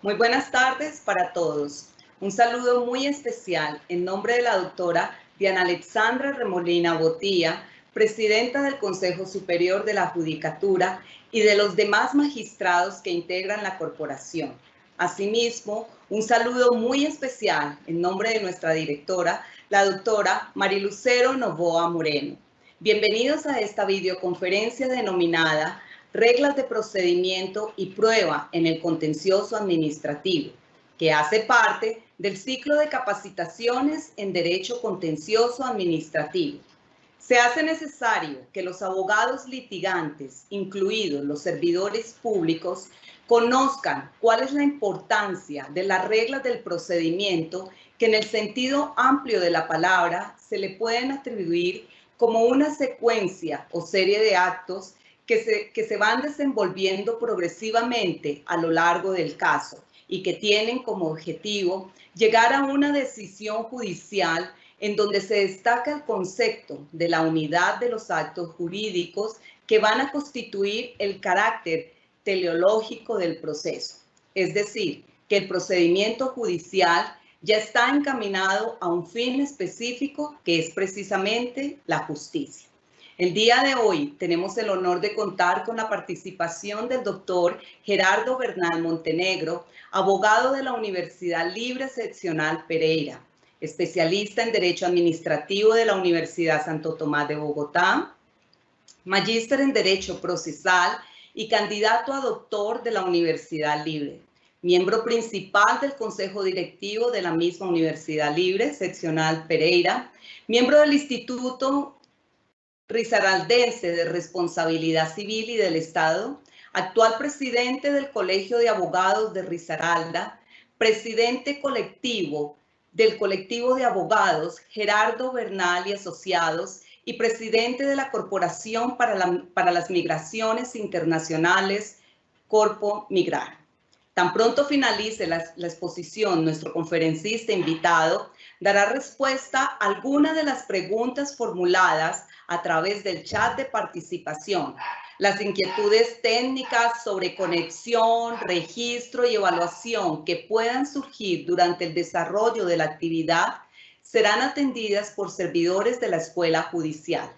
Muy buenas tardes para todos. Un saludo muy especial en nombre de la doctora Diana Alexandra Remolina Botía, presidenta del Consejo Superior de la Judicatura y de los demás magistrados que integran la corporación. Asimismo, un saludo muy especial en nombre de nuestra directora, la doctora Marilucero Novoa Moreno. Bienvenidos a esta videoconferencia denominada Reglas de procedimiento y prueba en el contencioso administrativo, que hace parte del ciclo de capacitaciones en Derecho Contencioso Administrativo. Se hace necesario que los abogados litigantes, incluidos los servidores públicos, conozcan cuál es la importancia de las reglas del procedimiento que en el sentido amplio de la palabra se le pueden atribuir como una secuencia o serie de actos que se van desenvolviendo progresivamente a lo largo del caso y que tienen como objetivo llegar a una decisión judicial en donde se destaca el concepto de la unidad de los actos jurídicos que van a constituir el carácter teleológico del proceso. Es decir, que el procedimiento judicial ya está encaminado a un fin específico que es precisamente la justicia. El día de hoy tenemos el honor de contar con la participación del doctor Gerardo Bernal Montenegro, abogado de la Universidad Libre Seccional Pereira, especialista en Derecho Administrativo de la Universidad Santo Tomás de Bogotá, magíster en Derecho Procesal y candidato a doctor de la Universidad Libre, miembro principal del Consejo Directivo de la misma Universidad Libre Seccional Pereira, miembro del Instituto Risaraldense de Responsabilidad Civil y del Estado, actual presidente del Colegio de Abogados de Risaralda, presidente colectivo del colectivo de abogados Gerardo Bernal y Asociados y presidente de la Corporación para las Migraciones Internacionales, Corpo Migrar. Tan pronto finalice la exposición, nuestro conferencista invitado dará respuesta a alguna de las preguntas formuladas a través del chat de participación. Las inquietudes técnicas sobre conexión, registro y evaluación que puedan surgir durante el desarrollo de la actividad serán atendidas por servidores de la Escuela Judicial.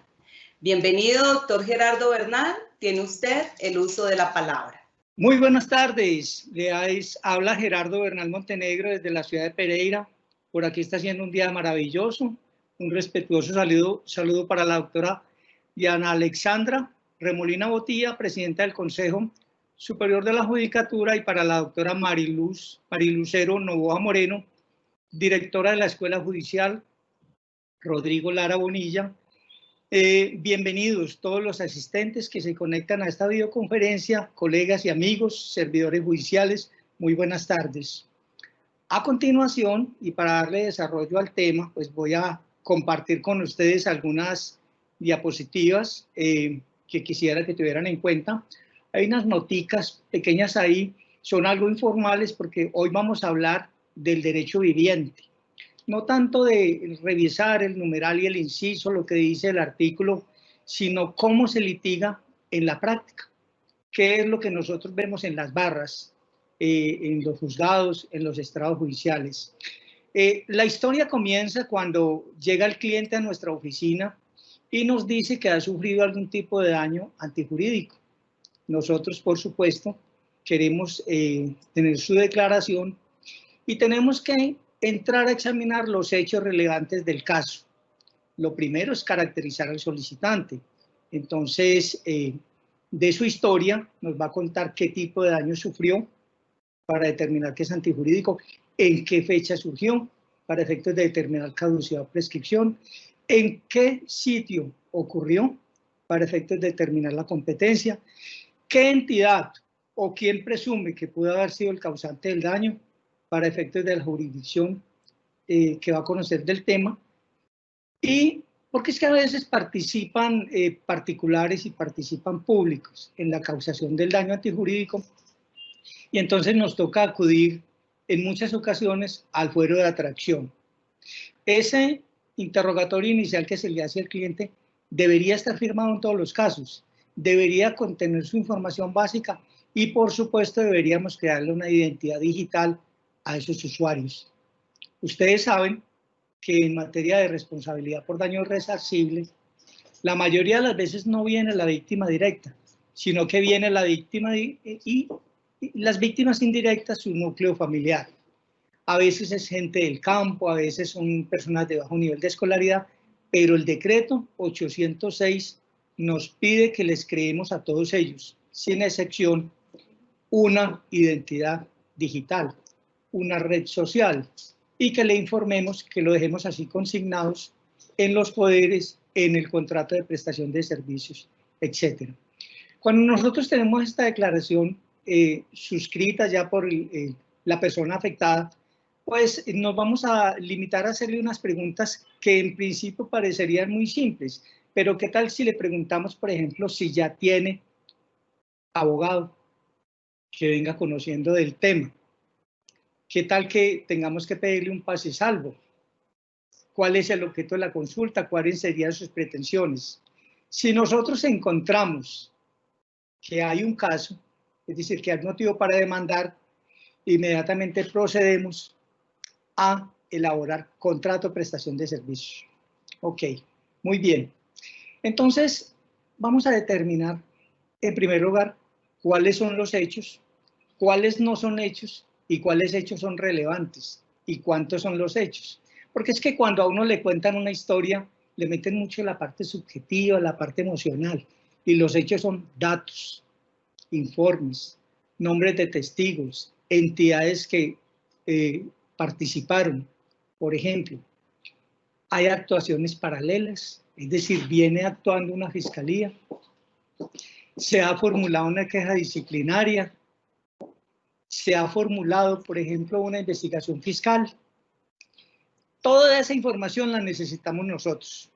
Bienvenido, doctor Gerardo Bernal. Tiene usted el uso de la palabra. Muy buenas tardes. Habla Gerardo Bernal Montenegro desde la ciudad de Pereira. Por aquí está haciendo un día maravilloso. Un respetuoso saludo para la doctora Diana Alexandra Remolina Botía, presidenta del Consejo Superior de la Judicatura, y para la doctora Marilucero Novoa Moreno, directora de la Escuela Judicial Rodrigo Lara Bonilla. Bienvenidos todos los asistentes que se conectan a esta videoconferencia, colegas y amigos, servidores judiciales, muy buenas tardes. A continuación, y para darle desarrollo al tema, pues voy a compartir con ustedes algunas diapositivas que quisiera que tuvieran en cuenta. Hay unas noticas pequeñas ahí, son algo informales porque hoy vamos a hablar del derecho viviente. No tanto de revisar el numeral y el inciso, lo que dice el artículo, sino cómo se litiga en la práctica. ¿Qué es lo que nosotros vemos en las barras, en los juzgados, en los estrados judiciales? La historia comienza cuando llega el cliente a nuestra oficina y nos dice que ha sufrido algún tipo de daño antijurídico. Nosotros, por supuesto, queremos tener su declaración y tenemos que entrar a examinar los hechos relevantes del caso. Lo primero es caracterizar al solicitante. Entonces, de su historia nos va a contar qué tipo de daño sufrió para determinar que es antijurídico, en qué fecha surgió para efectos de determinar caducidad o prescripción, en qué sitio ocurrió para efectos de determinar la competencia, qué entidad o quién presume que pudo haber sido el causante del daño para efectos de la jurisdicción que va a conocer del tema, y porque es que a veces participan particulares y participan públicos en la causación del daño antijurídico, y entonces nos toca acudir en muchas ocasiones al fuero de atracción. Ese interrogatorio inicial que se le hace al cliente debería estar firmado en todos los casos, debería contener su información básica Y por supuesto deberíamos crearle una identidad digital a esos usuarios. Ustedes saben que en materia de responsabilidad por daño resarcible, la mayoría de las veces no viene la víctima directa, sino que viene la víctima y las víctimas indirectas, su núcleo familiar. A veces es gente del campo, a veces son personas de bajo nivel de escolaridad, pero el decreto 806 nos pide que les creemos a todos ellos, sin excepción, una identidad digital, una red social, y que le informemos que lo dejemos así consignados en los poderes, en el contrato de prestación de servicios, etc. Cuando nosotros tenemos esta declaración suscrita ya por la persona afectada, pues nos vamos a limitar a hacerle unas preguntas que en principio parecerían muy simples, pero ¿qué tal si le preguntamos, por ejemplo, si ya tiene abogado que venga conociendo del tema? ¿Qué tal que tengamos que pedirle un pase salvo? ¿Cuál es el objeto de la consulta? ¿Cuáles serían sus pretensiones? Si nosotros encontramos que hay un caso, es decir, que hay motivo para demandar, inmediatamente procedemos a elaborar contrato de prestación de servicios. Ok, muy bien. Entonces, vamos a determinar, en primer lugar, cuáles son los hechos, cuáles no son hechos y cuáles hechos son relevantes y cuántos son los hechos. Porque es que cuando a uno le cuentan una historia, le meten mucho la parte subjetiva, la parte emocional, y los hechos son datos, informes, nombres de testigos, entidades que participaron. Por ejemplo, hay actuaciones paralelas, es decir, viene actuando una fiscalía, se ha formulado una queja disciplinaria, se ha formulado, por ejemplo, una investigación fiscal. Toda esa información la necesitamos nosotros.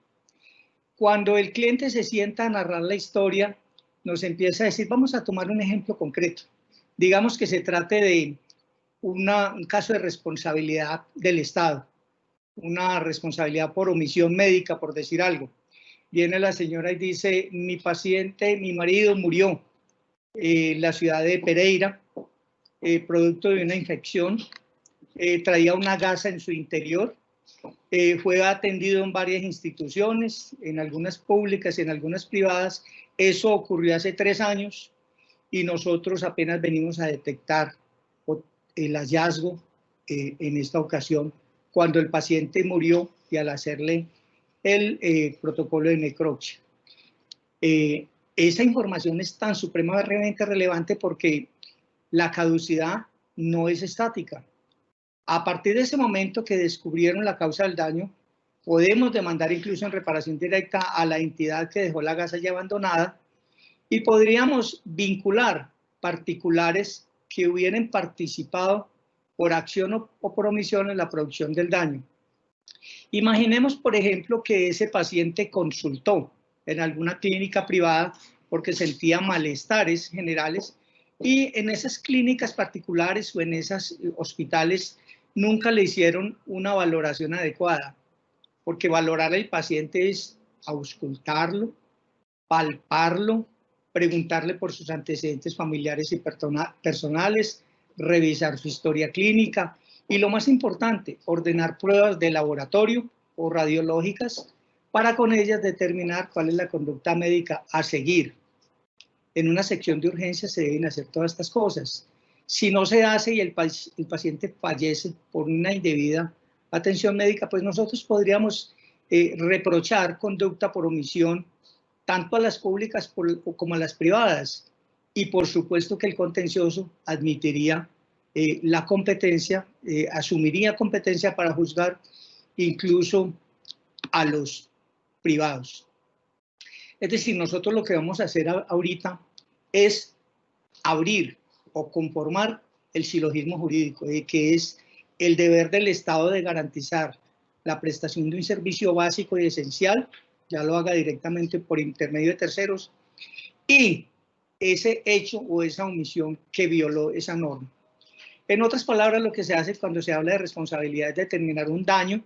Cuando el cliente se sienta a narrar la historia, nos empieza a decir, vamos a tomar un ejemplo concreto. Digamos que se trate de un caso de responsabilidad del Estado, una responsabilidad por omisión médica, por decir algo. Viene la señora y dice, mi paciente, mi marido murió en la ciudad de Pereira, producto de una infección, traía una gasa en su interior, fue atendido en varias instituciones, en algunas públicas y en algunas privadas. Eso ocurrió hace 3 años y nosotros apenas venimos a detectar el hallazgo en esta ocasión, cuando el paciente murió y al hacerle el protocolo de necropsia. Esa información es tan supremamente relevante porque la caducidad no es estática. A partir de ese momento que descubrieron la causa del daño, podemos demandar incluso en reparación directa a la entidad que dejó la gasa ya abandonada y podríamos vincular particulares que hubieran participado por acción o por omisión en la producción del daño. Imaginemos, por ejemplo, que ese paciente consultó en alguna clínica privada porque sentía malestares generales y en esas clínicas particulares o en esos hospitales nunca le hicieron una valoración adecuada, porque valorar al paciente es auscultarlo, palparlo, preguntarle por sus antecedentes familiares y personales, revisar su historia clínica y, lo más importante, ordenar pruebas de laboratorio o radiológicas para con ellas determinar cuál es la conducta médica a seguir. En una sección de urgencias se deben hacer todas estas cosas. Si no se hace y el paciente fallece por una indebida atención médica, pues nosotros podríamos reprochar conducta por omisión tanto a las públicas como a las privadas. Y por supuesto que el contencioso admitiría la competencia, asumiría competencia para juzgar incluso a los privados. Es decir, nosotros lo que vamos a hacer ahorita es abrir o conformar el silogismo jurídico, que es el deber del Estado de garantizar la prestación de un servicio básico y esencial, ya lo haga directamente por intermedio de terceros, y ese hecho o esa omisión que violó esa norma. En otras palabras, lo que se hace cuando se habla de responsabilidad es determinar un daño,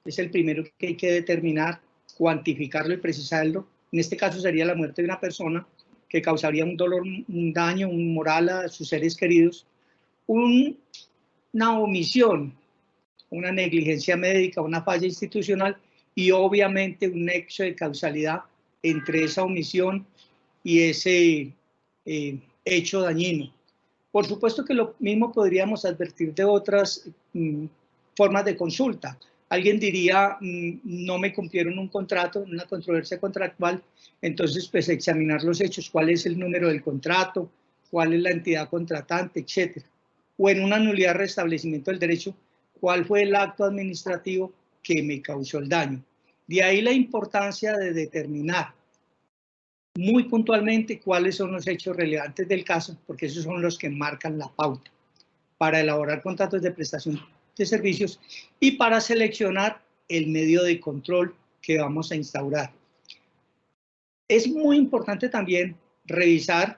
es el primero que hay que determinar, cuantificarlo y precisarlo. En este caso sería la muerte de una persona, que causaría un dolor, un daño, un moral a sus seres queridos, una omisión, una negligencia médica, una falla institucional y obviamente un nexo de causalidad entre esa omisión y ese hecho dañino. Por supuesto que lo mismo podríamos advertir de otras formas de consulta. Alguien diría, no me cumplieron un contrato, una controversia contractual, entonces pues examinar los hechos, cuál es el número del contrato, cuál es la entidad contratante, etcétera. O en una nulidad de restablecimiento del derecho, cuál fue el acto administrativo que me causó el daño. De ahí la importancia de determinar muy puntualmente cuáles son los hechos relevantes del caso, porque esos son los que marcan la pauta para elaborar contratos de prestación de servicios y para seleccionar el medio de control que vamos a instaurar. Es muy importante también revisar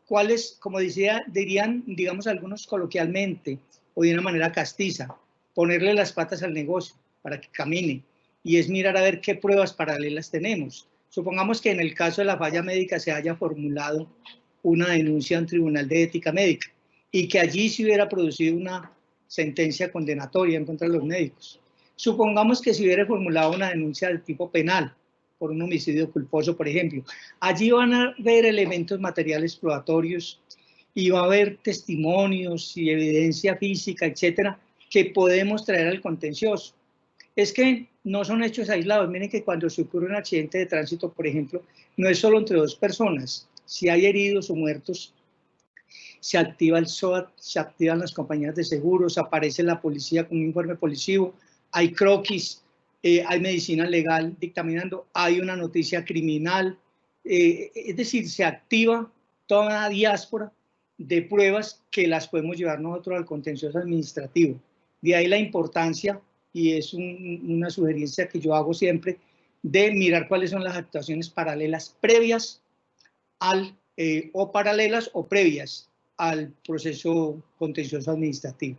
cuáles, como dirían, digamos algunos coloquialmente o de una manera castiza, ponerle las patas al negocio para que camine, y es mirar a ver qué pruebas paralelas tenemos. Supongamos que en el caso de la falla médica se haya formulado una denuncia a un tribunal de ética médica y que allí se hubiera producido una sentencia condenatoria en contra de los médicos. Supongamos que se hubiera formulado una denuncia de tipo penal por un homicidio culposo, por ejemplo. Allí van a haber elementos materiales probatorios y va a haber testimonios y evidencia física, etcétera, que podemos traer al contencioso. Es que no son hechos aislados. Miren que cuando se ocurre un accidente de tránsito, por ejemplo, no es solo entre dos personas. Si hay heridos o muertos, se activa el SOAT, se activan las compañías de seguros, aparece la policía con un informe policivo, hay croquis, hay medicina legal dictaminando, hay una noticia criminal, es decir, se activa toda una diáspora de pruebas que las podemos llevar nosotros al contencioso administrativo. De ahí la importancia, y es una sugerencia que yo hago siempre, de mirar cuáles son las actuaciones paralelas previas o paralelas o previas al proceso contencioso administrativo.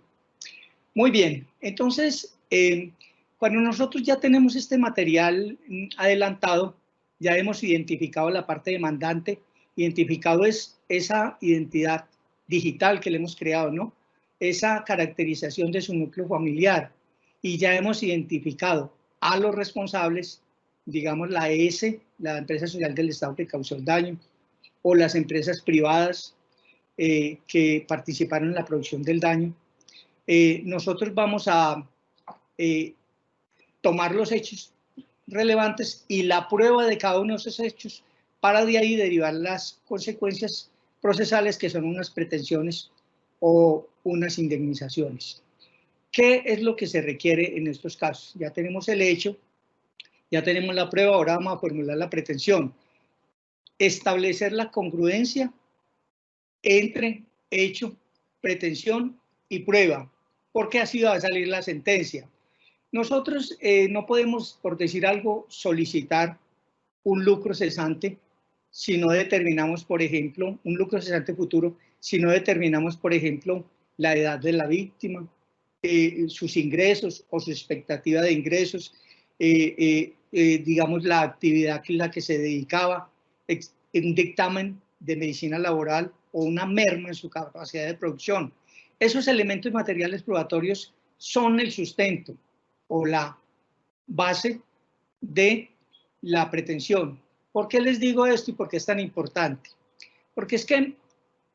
Muy bien, entonces, cuando nosotros ya tenemos este material adelantado, ya hemos identificado la parte demandante, identificado es esa identidad digital que le hemos creado, ¿no? Esa caracterización de su núcleo familiar, y ya hemos identificado a los responsables, digamos la ES, la empresa social del Estado que causó el daño, o las empresas privadas que participaron en la producción del daño. Nosotros vamos a tomar los hechos relevantes y la prueba de cada uno de esos hechos para de ahí derivar las consecuencias procesales, que son unas pretensiones o unas indemnizaciones. ¿Qué es lo que se requiere en estos casos? Ya tenemos el hecho, ya tenemos la prueba, ahora vamos a formular la pretensión. Establecer la congruencia entre hecho, pretensión y prueba, porque así va a salir la sentencia. Nosotros no podemos, por decir algo, solicitar un lucro cesante si no determinamos, por ejemplo, un lucro cesante futuro, si no determinamos, por ejemplo, la edad de la víctima, sus ingresos o su expectativa de ingresos, digamos, la actividad en la que se dedicaba, un dictamen de medicina laboral o una merma en su capacidad de producción. Esos elementos materiales probatorios son el sustento o la base de la pretensión. ¿Por qué les digo esto y por qué es tan importante? Porque es que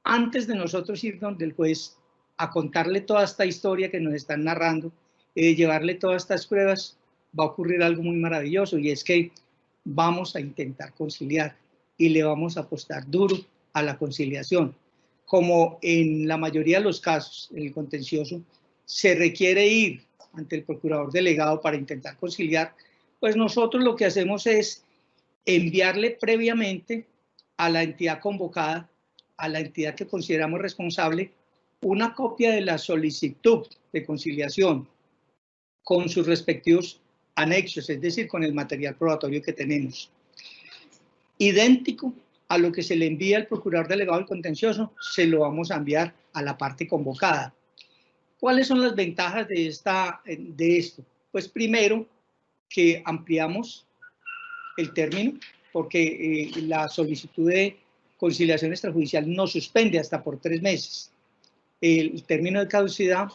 antes de nosotros ir donde el juez a contarle toda esta historia que nos están narrando y de llevarle todas estas pruebas, va a ocurrir algo muy maravilloso, y es que vamos a intentar conciliar y le vamos a apostar duro a la conciliación. Como en la mayoría de los casos, en el contencioso, se requiere ir ante el procurador delegado para intentar conciliar, pues nosotros lo que hacemos es enviarle previamente a la entidad convocada, a la entidad que consideramos responsable, una copia de la solicitud de conciliación con sus respectivos anexos, es decir, con el material probatorio que tenemos. Idéntico a lo que se le envía al procurador delegado del contencioso, se lo vamos a enviar a la parte convocada. ¿Cuáles son las ventajas de esto? Pues primero, que ampliamos el término, porque la solicitud de conciliación extrajudicial nos suspende hasta por 3 meses el término de caducidad,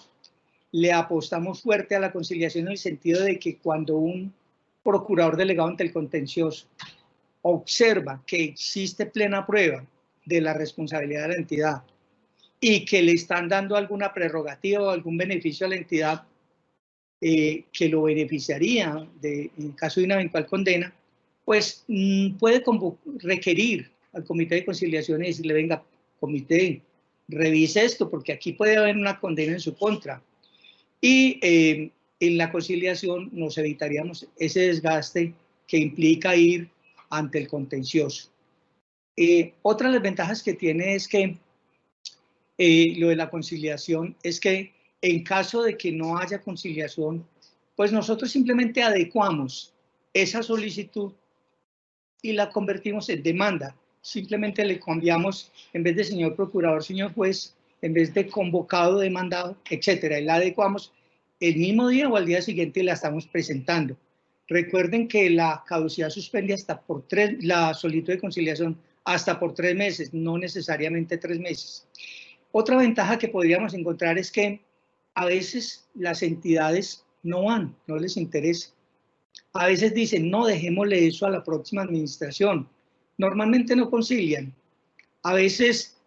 le apostamos fuerte a la conciliación en el sentido de que cuando un procurador delegado ante el contencioso observa que existe plena prueba de la responsabilidad de la entidad y que le están dando alguna prerrogativa o algún beneficio a la entidad que lo beneficiaría en caso de una eventual condena, pues puede requerir al comité de conciliación y decirle, venga, comité, revise esto porque aquí puede haber una condena en su contra. Y en la conciliación nos evitaríamos ese desgaste que implica ir ante el contencioso. Otra de las ventajas que tiene es que lo de la conciliación es que en caso de que no haya conciliación, pues nosotros simplemente adecuamos esa solicitud y la convertimos en demanda. Simplemente le cambiamos, en vez de señor procurador, señor juez, en vez de convocado, demandado, etcétera, y la adecuamos el mismo día o al día siguiente y la estamos presentando. Recuerden que la caducidad suspende hasta por la solicitud de conciliación hasta por 3 meses, no necesariamente 3 meses. Otra ventaja que podríamos encontrar es que a veces las entidades no van, no les interesa. A veces dicen, no, dejémosle eso a la próxima administración. Normalmente no concilian. A veces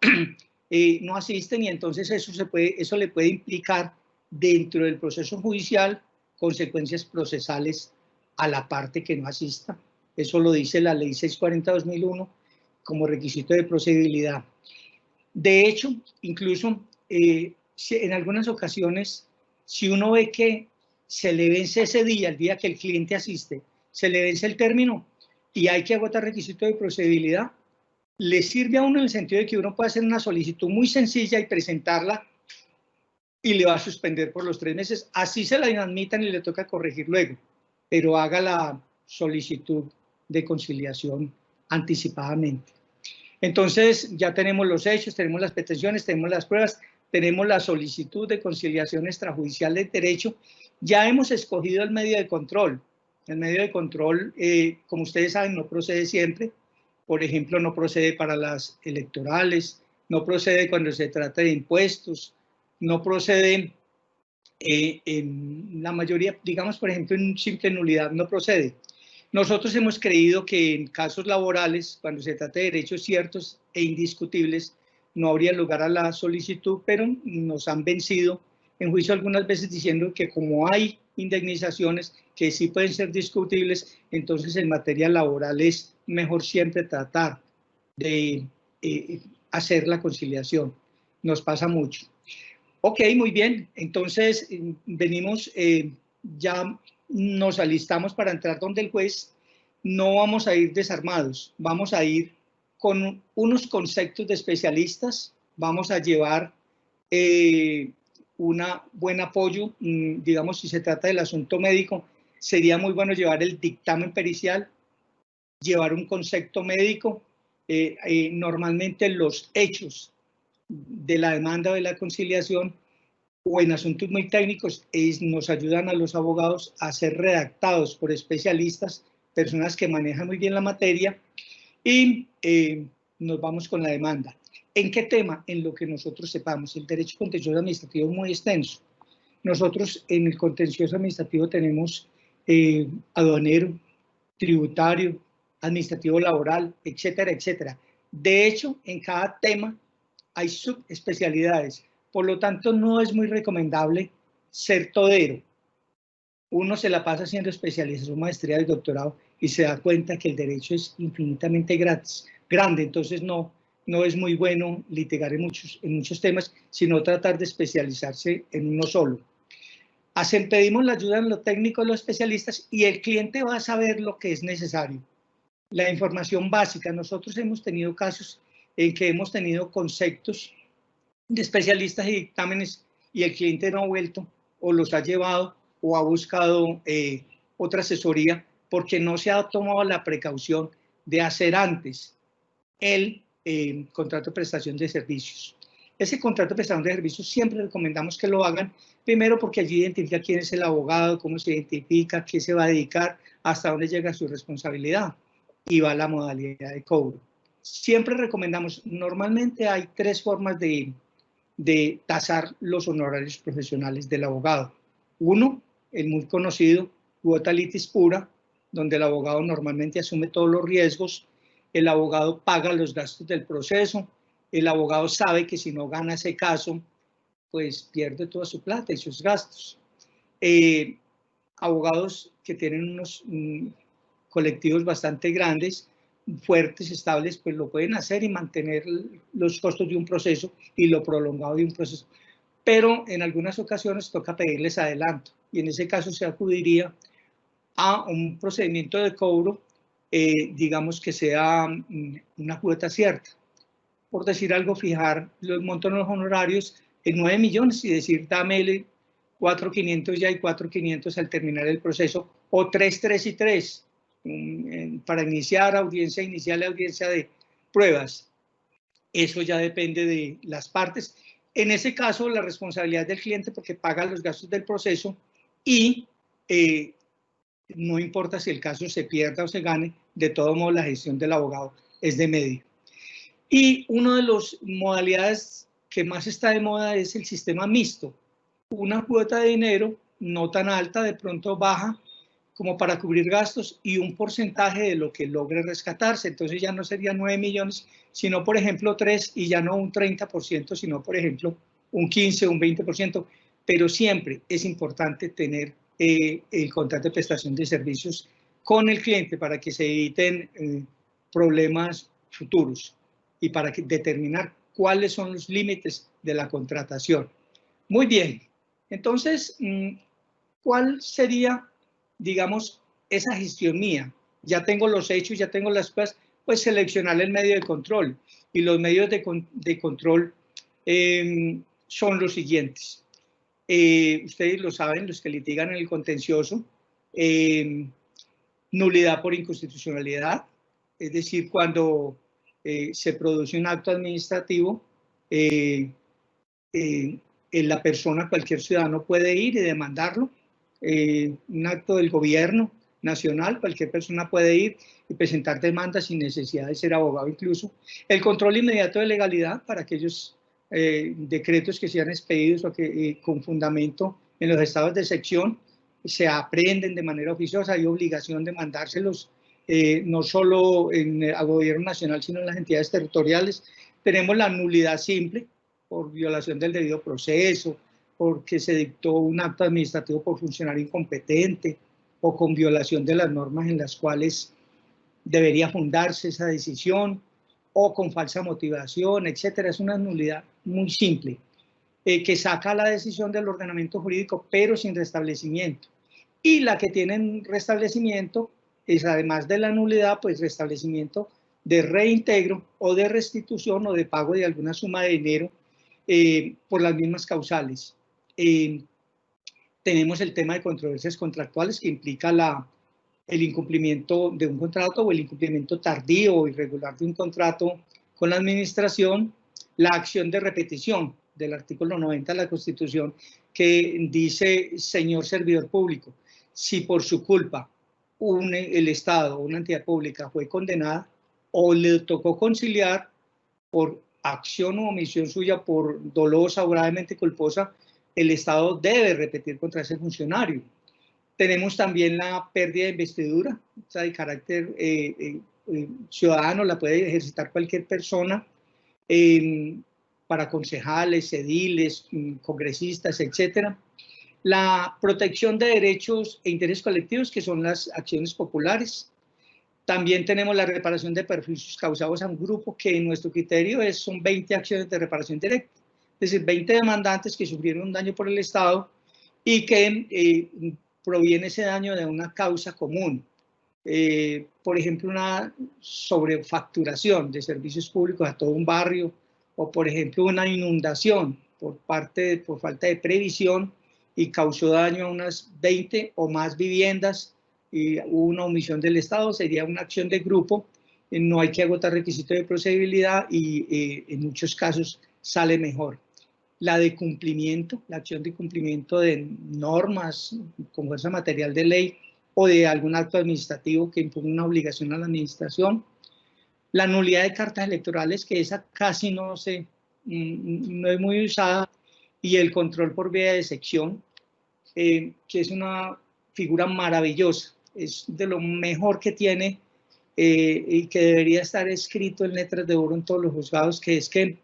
no asisten y entonces eso le puede implicar dentro del proceso judicial consecuencias procesales a la parte que no asista. Eso lo dice la ley 640/2001 como requisito de procedibilidad. De hecho, incluso en algunas ocasiones, si uno ve que se le vence ese día, el día que el cliente asiste, se le vence el término y hay que agotar requisito de procedibilidad, le sirve a uno en el sentido de que uno puede hacer una solicitud muy sencilla y presentarla y le va a suspender por los 3 meses. Así se la inadmitan y le toca corregir luego, pero haga la solicitud de conciliación anticipadamente. Entonces ya tenemos los hechos, tenemos las pretensiones, tenemos las pruebas, tenemos la solicitud de conciliación extrajudicial de derecho. Ya hemos escogido el medio de control. El medio de control, como ustedes saben, no procede siempre. Por ejemplo, no procede para las electorales, no procede cuando se trata de impuestos, no procede en la mayoría, digamos, por ejemplo, en simple nulidad, no procede. Nosotros hemos creído que en casos laborales, cuando se trata de derechos ciertos e indiscutibles, no habría lugar a la solicitud, pero nos han vencido en juicio algunas veces diciendo que como hay indemnizaciones que sí pueden ser discutibles, entonces en materia laboral es mejor siempre tratar de hacer la conciliación. Nos pasa mucho. Ok, muy bien. Entonces venimos, ya nos alistamos para entrar donde el juez. No vamos a ir desarmados, vamos a ir con unos conceptos de especialistas, vamos a llevar un buen apoyo, digamos, si se trata del asunto médico, sería muy bueno llevar el dictamen pericial, llevar un concepto médico, normalmente los hechos de la demanda o de la conciliación o en asuntos muy técnicos nos ayudan a los abogados a ser redactados por especialistas, personas que manejan muy bien la materia y nos vamos con la demanda. ¿En qué tema? En lo que nosotros sepamos. El derecho contencioso administrativo es muy extenso. Nosotros en el contencioso administrativo tenemos aduanero, tributario, administrativo laboral, etcétera, etcétera. De hecho, en cada tema hay subespecialidades. Por lo tanto, no es muy recomendable ser todero. Uno se la pasa haciendo especialización, maestría y doctorado y se da cuenta que el derecho es infinitamente grande. Entonces, no es muy bueno litigar en muchos temas, sino tratar de especializarse en uno solo. Pedimos la ayuda en lo técnico de los especialistas y el cliente va a saber lo que es necesario. La información básica. Nosotros hemos tenido casos en que hemos tenido conceptos de especialistas y dictámenes y el cliente no ha vuelto o los ha llevado o ha buscado otra asesoría porque no se ha tomado la precaución de hacer antes el contrato de prestación de servicios. Ese contrato de prestación de servicios siempre recomendamos que lo hagan, primero porque allí identifica quién es el abogado, cómo se identifica, qué se va a dedicar, hasta dónde llega su responsabilidad y va la modalidad de cobro. siempre recomendamos, normalmente hay 3 formas de tasar los honorarios profesionales del abogado. Uno, el muy conocido, cuota litis pura, donde el abogado normalmente asume todos los riesgos, el abogado paga los gastos del proceso, el abogado sabe que si no gana ese caso, pues pierde toda su plata y sus gastos. Abogados que tienen unos colectivos bastante grandes, fuertes, estables, pues lo pueden hacer y mantener los costos de un proceso y lo prolongado de un proceso. Pero en algunas ocasiones toca pedirles adelanto y en ese caso se acudiría a un procedimiento de cobro, digamos que sea una cuota cierta. Por decir algo, fijar los montos de los honorarios en 9 millones y decir, dame 4.500 ya y 4.500 al terminar el proceso, o 3, 3 y 3, para iniciar audiencia inicial y audiencia de pruebas. Eso ya depende de las partes. En ese caso, la responsabilidad del cliente porque paga los gastos del proceso y no importa si el caso se pierda o se gane, de todo modo la gestión del abogado es de medio. Y una de las modalidades que más está de moda es el sistema mixto. Una cuota de dinero no tan alta, de pronto baja, como para cubrir gastos y un porcentaje de lo que logre rescatarse. Entonces ya no serían 9 millones, sino por ejemplo 3 y ya no un 30%, sino por ejemplo un 15, un 20%. Pero siempre es importante tener el contrato de prestación de servicios con el cliente para que se eviten problemas futuros y para determinar cuáles son los límites de la contratación. Muy bien, entonces, ¿cuál sería, digamos, esa gestión mía? Ya tengo los hechos, ya tengo las cosas, pues seleccionar el medio de control. Y los medios de control son los siguientes. Ustedes lo saben, los que litigan en el contencioso, nulidad por inconstitucionalidad, es decir, cuando se produce un acto administrativo, la persona, cualquier ciudadano puede ir y demandarlo, un acto del gobierno nacional, cualquier persona puede ir y presentar demandas sin necesidad de ser abogado incluso. El control inmediato de legalidad para aquellos decretos que sean expedidos o que con fundamento en los estados de sección se aprenden de manera oficiosa, hay obligación de mandárselos no solo a gobierno nacional, sino en las entidades territoriales. Tenemos la nulidad simple, por violación del debido proceso, porque se dictó un acto administrativo por funcionario incompetente o con violación de las normas en las cuales debería fundarse esa decisión o con falsa motivación, etcétera. Es una nulidad muy simple que saca la decisión del ordenamiento jurídico pero sin restablecimiento. Y la que tiene restablecimiento es, además de la nulidad, pues restablecimiento de reintegro o de restitución o de pago de alguna suma de dinero por las mismas causales. Tenemos el tema de controversias contractuales que implica el incumplimiento de un contrato o el incumplimiento tardío o irregular de un contrato con la administración, la acción de repetición del artículo 90 de la Constitución que dice, señor servidor público, si por su culpa el Estado o una entidad pública fue condenada o le tocó conciliar por acción o omisión suya, por dolosa o gravemente culposa, el Estado debe repetir contra ese funcionario. Tenemos también la pérdida de investidura, o sea, de carácter ciudadano, la puede ejercitar cualquier persona para concejales, ediles, congresistas, etcétera. La protección de derechos e intereses colectivos, que son las acciones populares. También tenemos la reparación de perjuicios causados a un grupo que en nuestro criterio son 20 acciones de reparación directa, es decir, 20 demandantes que sufrieron un daño por el Estado y que proviene ese daño de una causa común. Por ejemplo, una sobrefacturación de servicios públicos a todo un barrio, o por ejemplo una inundación por falta de previsión y causó daño a unas 20 o más viviendas y hubo una omisión del Estado, sería una acción de grupo, no hay que agotar requisitos de procedibilidad y en muchos casos sale mejor. La de cumplimiento, la acción de cumplimiento de normas con fuerza material de ley o de algún acto administrativo que imponga una obligación a la administración. La nulidad de cartas electorales, que esa casi no es muy usada, y el control por vía de sección, que es una figura maravillosa, es de lo mejor que tiene y que debería estar escrito en letras de oro en todos los juzgados, que es que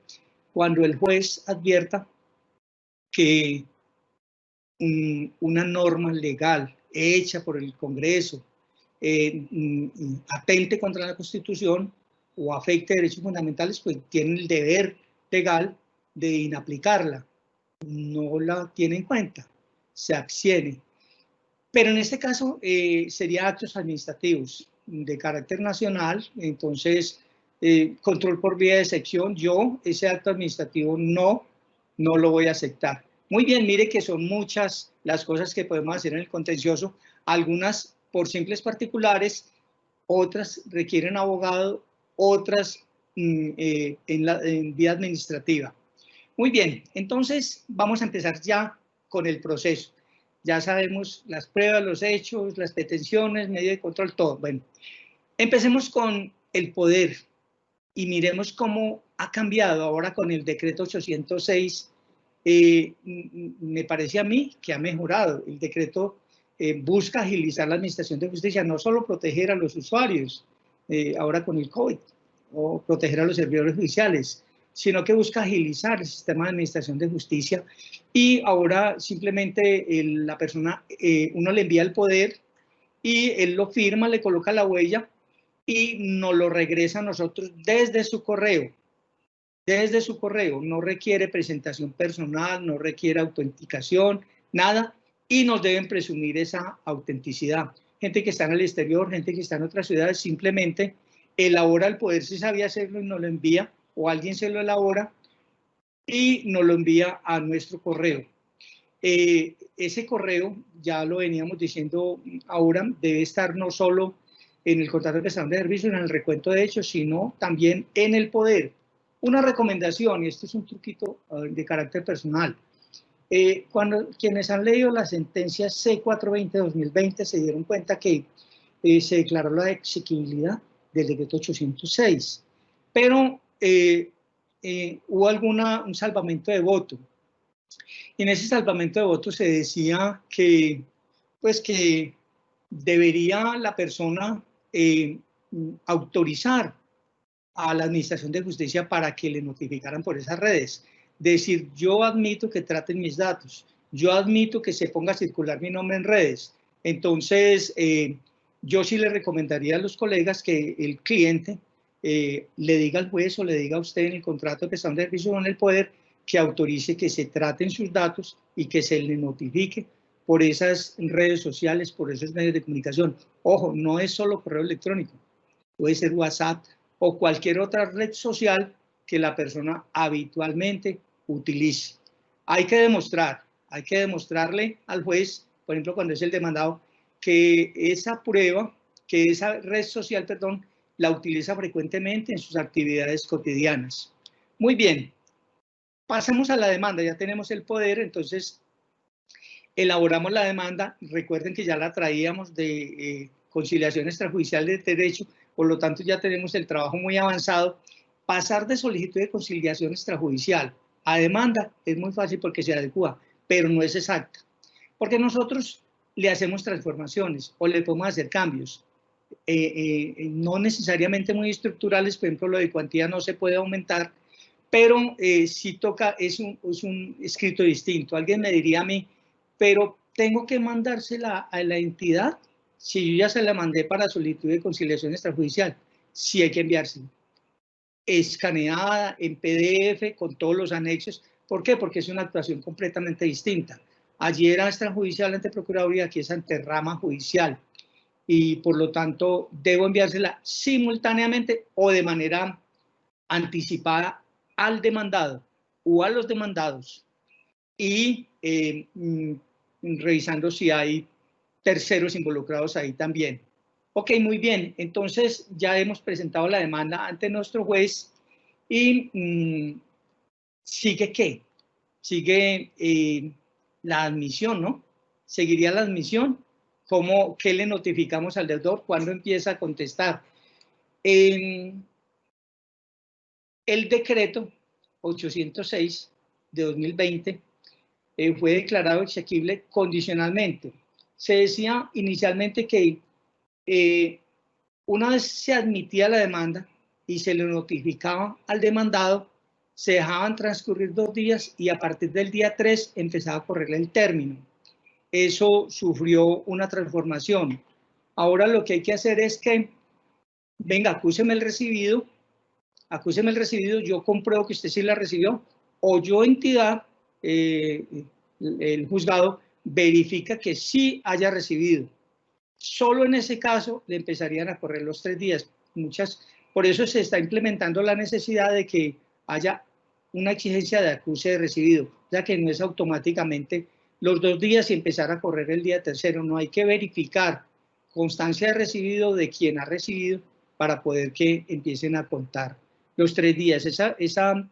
cuando el juez advierta que una norma legal hecha por el Congreso atente contra la Constitución o afecte derechos fundamentales, pues tiene el deber legal de inaplicarla. No la tiene en cuenta, se abstiene. Pero en este caso sería actos administrativos de carácter nacional, entonces control por vía de sección, yo ese acto administrativo no lo voy a aceptar. Muy bien, mire que son muchas las cosas que podemos hacer en el contencioso, algunas por simples particulares, otras requieren abogado, otras en vía administrativa. Muy bien, entonces vamos a empezar ya con el proceso. Ya sabemos las pruebas, los hechos, las pretensiones, medio de control, todo. Bueno, empecemos con el poder y miremos cómo ha cambiado ahora con el decreto 806. Me parece a mí que ha mejorado. El decreto busca agilizar la administración de justicia, no solo proteger a los usuarios, ahora con el COVID, o proteger a los servidores judiciales, sino que busca agilizar el sistema de administración de justicia y ahora simplemente la persona, uno le envía el poder y él lo firma, le coloca la huella y nos lo regresa a nosotros desde su correo. Desde su correo, no requiere presentación personal, no requiere autenticación, nada, y nos deben presumir esa autenticidad. Gente que está en el exterior, gente que está en otras ciudades, simplemente elabora el poder si sabía hacerlo y nos lo envía, o alguien se lo elabora y nos lo envía a nuestro correo. Ese correo, ya lo veníamos diciendo ahora, debe estar no solo en el contrato de prestación de servicio, en el recuento de hechos, sino también en el poder. Una recomendación, y esto es un truquito de carácter personal, cuando quienes han leído la sentencia C420-2020 se dieron cuenta que se declaró la exequibilidad del decreto 806, pero hubo un salvamento de voto. Y en ese salvamento de voto se decía que, pues, que debería la persona autorizar a la Administración de Justicia para que le notificaran por esas redes. Decir, yo admito que traten mis datos, yo admito que se ponga a circular mi nombre en redes. Entonces, yo sí le recomendaría a los colegas que el cliente le diga al juez o le diga a usted en el contrato de prestación de servicio o en el poder que autorice que se traten sus datos y que se le notifique por esas redes sociales, por esos medios de comunicación. Ojo, no es solo correo electrónico, puede ser WhatsApp o cualquier otra red social que la persona habitualmente utilice. Hay que demostrarle al juez, por ejemplo, cuando es el demandado, que esa prueba, que esa red social, perdón, la utiliza frecuentemente en sus actividades cotidianas. Muy bien, pasemos a la demanda, ya tenemos el poder, entonces elaboramos la demanda, recuerden que ya la traíamos de conciliación extrajudicial de derecho, por lo tanto ya tenemos el trabajo muy avanzado. Pasar de solicitud de conciliación extrajudicial a demanda es muy fácil porque se adecua, pero no es exacta, porque nosotros le hacemos transformaciones o le podemos hacer cambios, no necesariamente muy estructurales, por ejemplo lo de cuantía no se puede aumentar, pero sí toca, es un escrito distinto. Alguien me diría a mí, pero tengo que mandársela a la entidad si yo ya se la mandé para solicitud de conciliación extrajudicial. Sí hay que enviársela. Escaneada, en PDF, con todos los anexos. ¿Por qué? Porque es una actuación completamente distinta. Allí era extrajudicial ante Procuraduría, aquí es ante rama judicial. Y por lo tanto, debo enviársela simultáneamente o de manera anticipada al demandado o a los demandados y revisando si hay terceros involucrados ahí también. Ok, muy bien, entonces ya hemos presentado la demanda ante nuestro juez y ¿sigue qué? Sigue la admisión, ¿no? ¿Seguiría la admisión? ¿Qué le notificamos al deudor? ¿Cuándo empieza a contestar? El decreto 806 de 2020 fue declarado exequible condicionalmente. Se decía inicialmente que una vez se admitía la demanda y se le notificaba al demandado, se dejaban transcurrir 2 días y a partir del día 3 empezaba a correr el término. Eso sufrió una transformación. Ahora lo que hay que hacer es que, venga, acúseme el recibido, yo compruebo que usted sí la recibió, o yo, entidad, el juzgado, verifica que sí haya recibido. Solo en ese caso le empezarían a correr los 3 días. Por eso se está implementando la necesidad de que haya una exigencia de acuse de recibido, ya que no es automáticamente los 2 días y empezar a correr el día tercero. No, hay que verificar constancia de recibido de quien ha recibido para poder que empiecen a contar los 3 días. Esa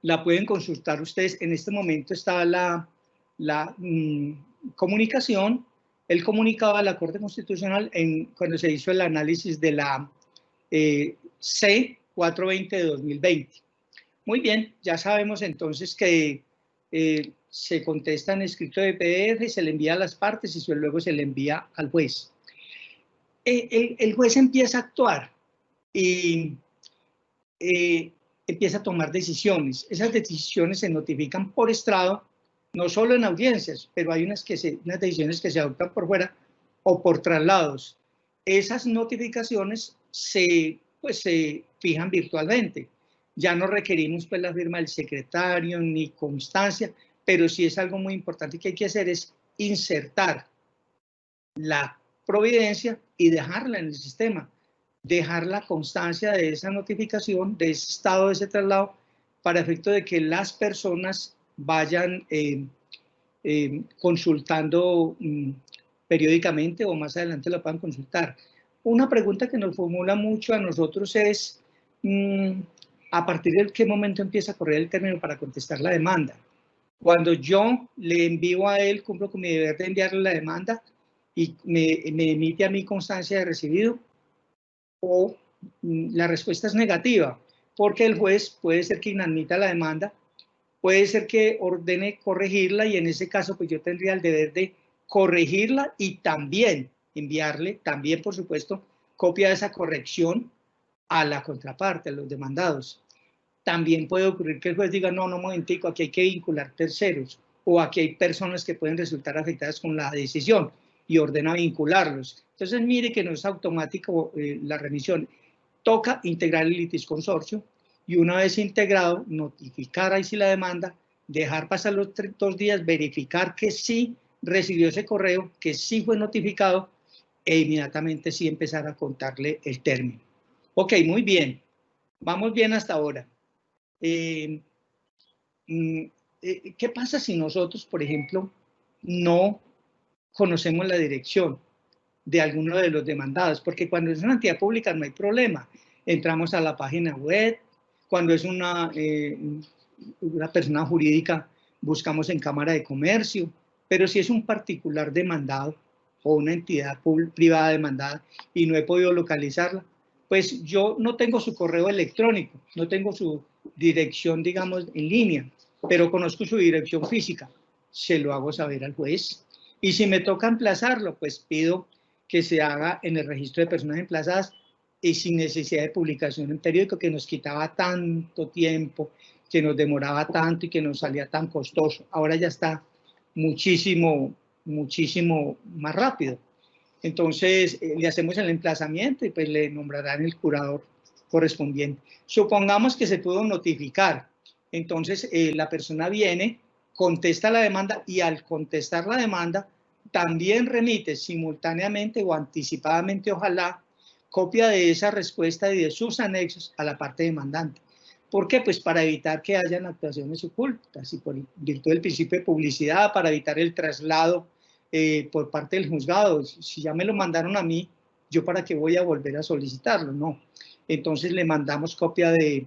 la pueden consultar ustedes. En este momento está la comunicación, el comunicado a la Corte Constitucional cuando se hizo el análisis de la C-420 de 2020. Muy bien, ya sabemos entonces que se contesta en escrito de PDF, se le envía a las partes y luego se le envía al juez. El juez empieza a actuar y empieza a tomar decisiones. Esas decisiones se notifican por estrado, no solo en audiencias, pero hay unas decisiones que se adoptan por fuera o por traslados. Esas notificaciones se fijan virtualmente. Ya no requerimos pues la firma del secretario ni constancia, pero sí es algo muy importante que hay que hacer, es insertar la providencia y dejarla en el sistema, dejar la constancia de esa notificación, de ese estado, de ese traslado, para efecto de que las personas vayan consultando periódicamente o más adelante la puedan consultar. Una pregunta que nos formula mucho a nosotros es, ¿a partir de qué momento empieza a correr el término para contestar la demanda? Cuando yo le envío a él, cumplo con mi deber de enviarle la demanda y me emite a mí constancia de recibido, o la respuesta es negativa, porque el juez puede ser que inadmita la demanda, puede ser que ordene corregirla y en ese caso pues yo tendría el deber de corregirla y también enviarle, también por supuesto, copia de esa corrección a la contraparte, a los demandados. También puede ocurrir que el juez diga, no, un momentico, aquí hay que vincular terceros, o aquí hay personas que pueden resultar afectadas con la decisión y ordena vincularlos. Entonces, mire que no es automático la remisión. Toca integrar el litisconsorcio y una vez integrado, notificar ahí sí la demanda, dejar pasar los 2 días, verificar que sí recibió ese correo, que sí fue notificado e inmediatamente sí empezar a contarle el término. Ok, muy bien. Vamos bien hasta ahora. ¿Qué pasa si nosotros, por ejemplo, no conocemos la dirección de alguno de los demandados? Porque cuando es una entidad pública no hay problema. Entramos a la página web. Cuando es una persona jurídica, buscamos en Cámara de Comercio. Pero si es un particular demandado o una entidad privada demandada y no he podido localizarla, pues yo no tengo su correo electrónico, no tengo su dirección, digamos, en línea, pero conozco su dirección física. Se lo hago saber al juez. Y si me toca emplazarlo, pues pido que se haga en el registro de personas emplazadas y sin necesidad de publicación en periódico, que nos quitaba tanto tiempo, que nos demoraba tanto y que nos salía tan costoso. Ahora ya está muchísimo más rápido. Entonces, le hacemos el emplazamiento y pues le nombrarán el curador correspondiente. Supongamos que se pudo notificar. Entonces, la persona viene, contesta la demanda y al contestar la demanda, también remite simultáneamente o anticipadamente, ojalá, copia de esa respuesta y de sus anexos a la parte demandante. ¿Por qué? Pues para evitar que hayan actuaciones ocultas y por virtud del principio de publicidad, para evitar el traslado por parte del juzgado. Si ya me lo mandaron a mí, ¿yo para qué voy a volver a solicitarlo? No. Entonces le mandamos copia de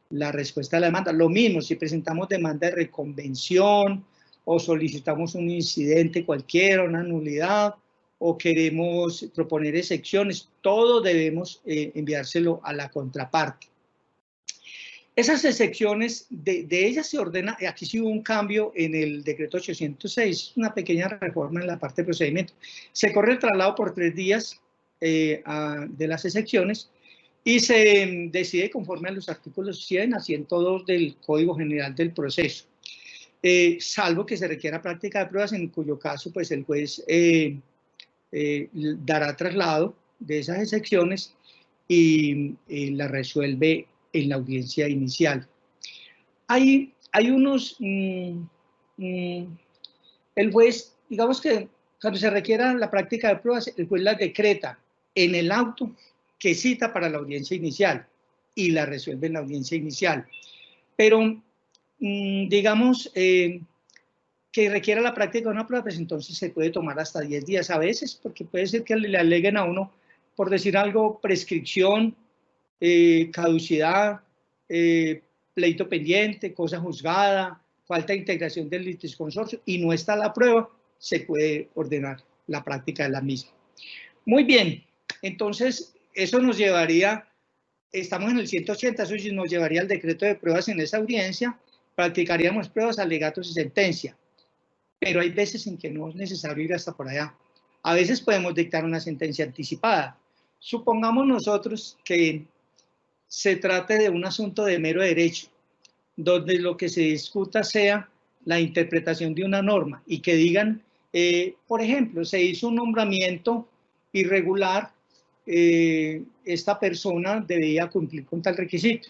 la respuesta a la demanda. Lo mismo, si presentamos demanda de reconvención o solicitamos un incidente cualquiera, una nulidad, o queremos proponer excepciones, todo debemos enviárselo a la contraparte. Esas excepciones, de ellas se ordena, aquí sí hubo un cambio en el decreto 806, una pequeña reforma en la parte de procedimiento. Se corre el traslado por 3 días de las excepciones y se decide conforme a los artículos 100 a 102 del Código General del Proceso. Salvo que se requiera práctica de pruebas, en cuyo caso pues el juez dará traslado de esas excepciones y la resuelve en la audiencia inicial. Hay unos, el juez, digamos que cuando se requiera la práctica de pruebas, el juez las decreta en el auto que cita para la audiencia inicial y la resuelve en la audiencia inicial. Pero, digamos, que requiera la práctica de una prueba, pues entonces se puede tomar hasta 10 días a veces, porque puede ser que le aleguen a uno, por decir algo, prescripción, caducidad, pleito pendiente, cosa juzgada, falta de integración del litisconsorcio y no está la prueba, se puede ordenar la práctica de la misma. Muy bien, entonces eso nos llevaría, estamos en el 180, eso sí nos llevaría al decreto de pruebas en esa audiencia, practicaríamos pruebas, alegatos y sentencia, pero hay veces en que no es necesario ir hasta por allá. A veces podemos dictar una sentencia anticipada. Supongamos nosotros que se trate de un asunto de mero derecho, donde lo que se discuta sea la interpretación de una norma y que digan, por ejemplo, se hizo un nombramiento irregular, esta persona debía cumplir con tal requisito.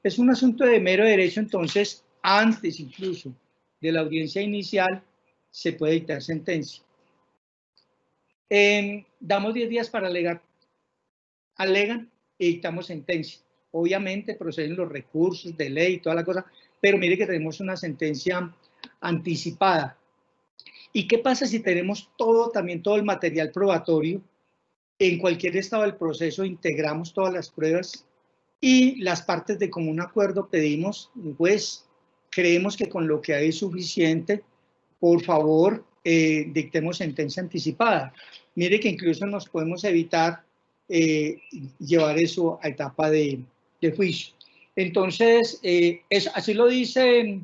Es un asunto de mero derecho, entonces, antes incluso de la audiencia inicial, se puede dictar sentencia. Damos 10 días para alegar. Alegan y dictamos sentencia. Obviamente proceden los recursos de ley y toda la cosa, pero mire que tenemos una sentencia anticipada. ¿Y qué pasa si tenemos también todo el material probatorio? En cualquier estado del proceso integramos todas las pruebas y las partes de común acuerdo pedimos, pues creemos que con lo que hay es suficiente, por favor, dictemos sentencia anticipada. Mire que incluso nos podemos evitar llevar eso a etapa de juicio. Entonces, así lo dice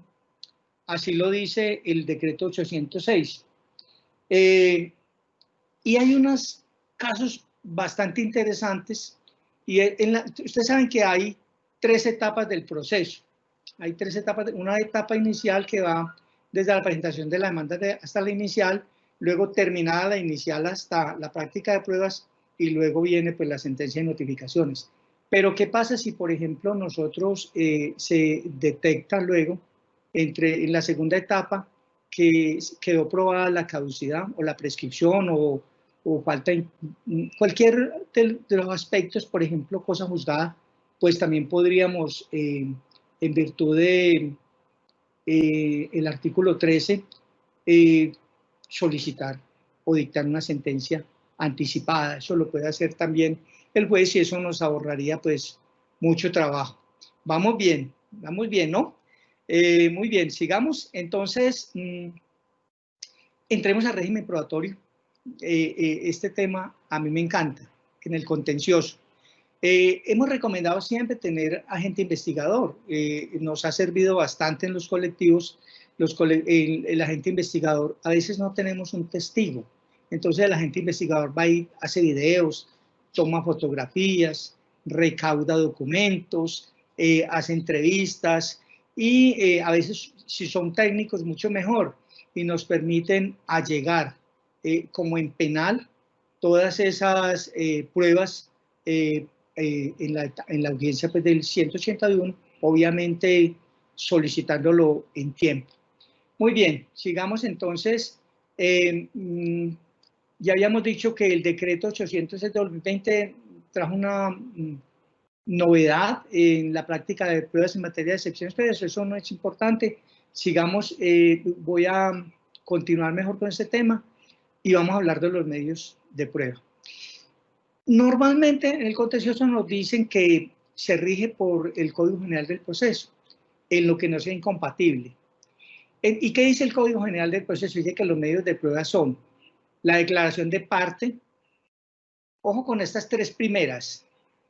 el decreto 806. Y hay unos casos bastante interesantes. Y ustedes saben que hay 3 etapas del proceso. Hay 3 etapas. Una etapa inicial que va desde la presentación de la demanda hasta la inicial, luego terminada la inicial hasta la práctica de pruebas y luego viene pues la sentencia de notificaciones. Pero ¿qué pasa si, por ejemplo, nosotros se detecta luego en la segunda etapa que quedó probada la caducidad o la prescripción o falta cualquier de los aspectos, por ejemplo, cosa juzgada, pues también podríamos, en virtud de el artículo 13, solicitar o dictar una sentencia anticipada. Eso lo puede hacer también el juez y eso nos ahorraría pues mucho trabajo. Vamos bien, ¿no? Muy bien, sigamos. Entonces, entremos al régimen probatorio. Este tema a mí me encanta, en el contencioso. Hemos recomendado siempre tener agente investigador. Nos ha servido bastante en los colectivos. El agente investigador, a veces no tenemos un testigo. Entonces el agente investigador va y hace videos, toma fotografías, recauda documentos, hace entrevistas y a veces si son técnicos mucho mejor y nos permiten allegar como en penal todas esas pruebas en la audiencia pues, del 181, obviamente solicitándolo en tiempo. Muy bien, sigamos entonces. Ya habíamos dicho que el decreto 806 de 2020 trajo una novedad en la práctica de pruebas en materia de excepciones, pero eso no es importante. Sigamos, voy a continuar mejor con este tema y vamos a hablar de los medios de prueba. Normalmente en el contencioso nos dicen que se rige por el Código General del Proceso, en lo que no sea incompatible. ¿Y qué dice el Código General del Proceso? Dice que los medios de prueba son la declaración de parte, ojo con estas 3 primeras,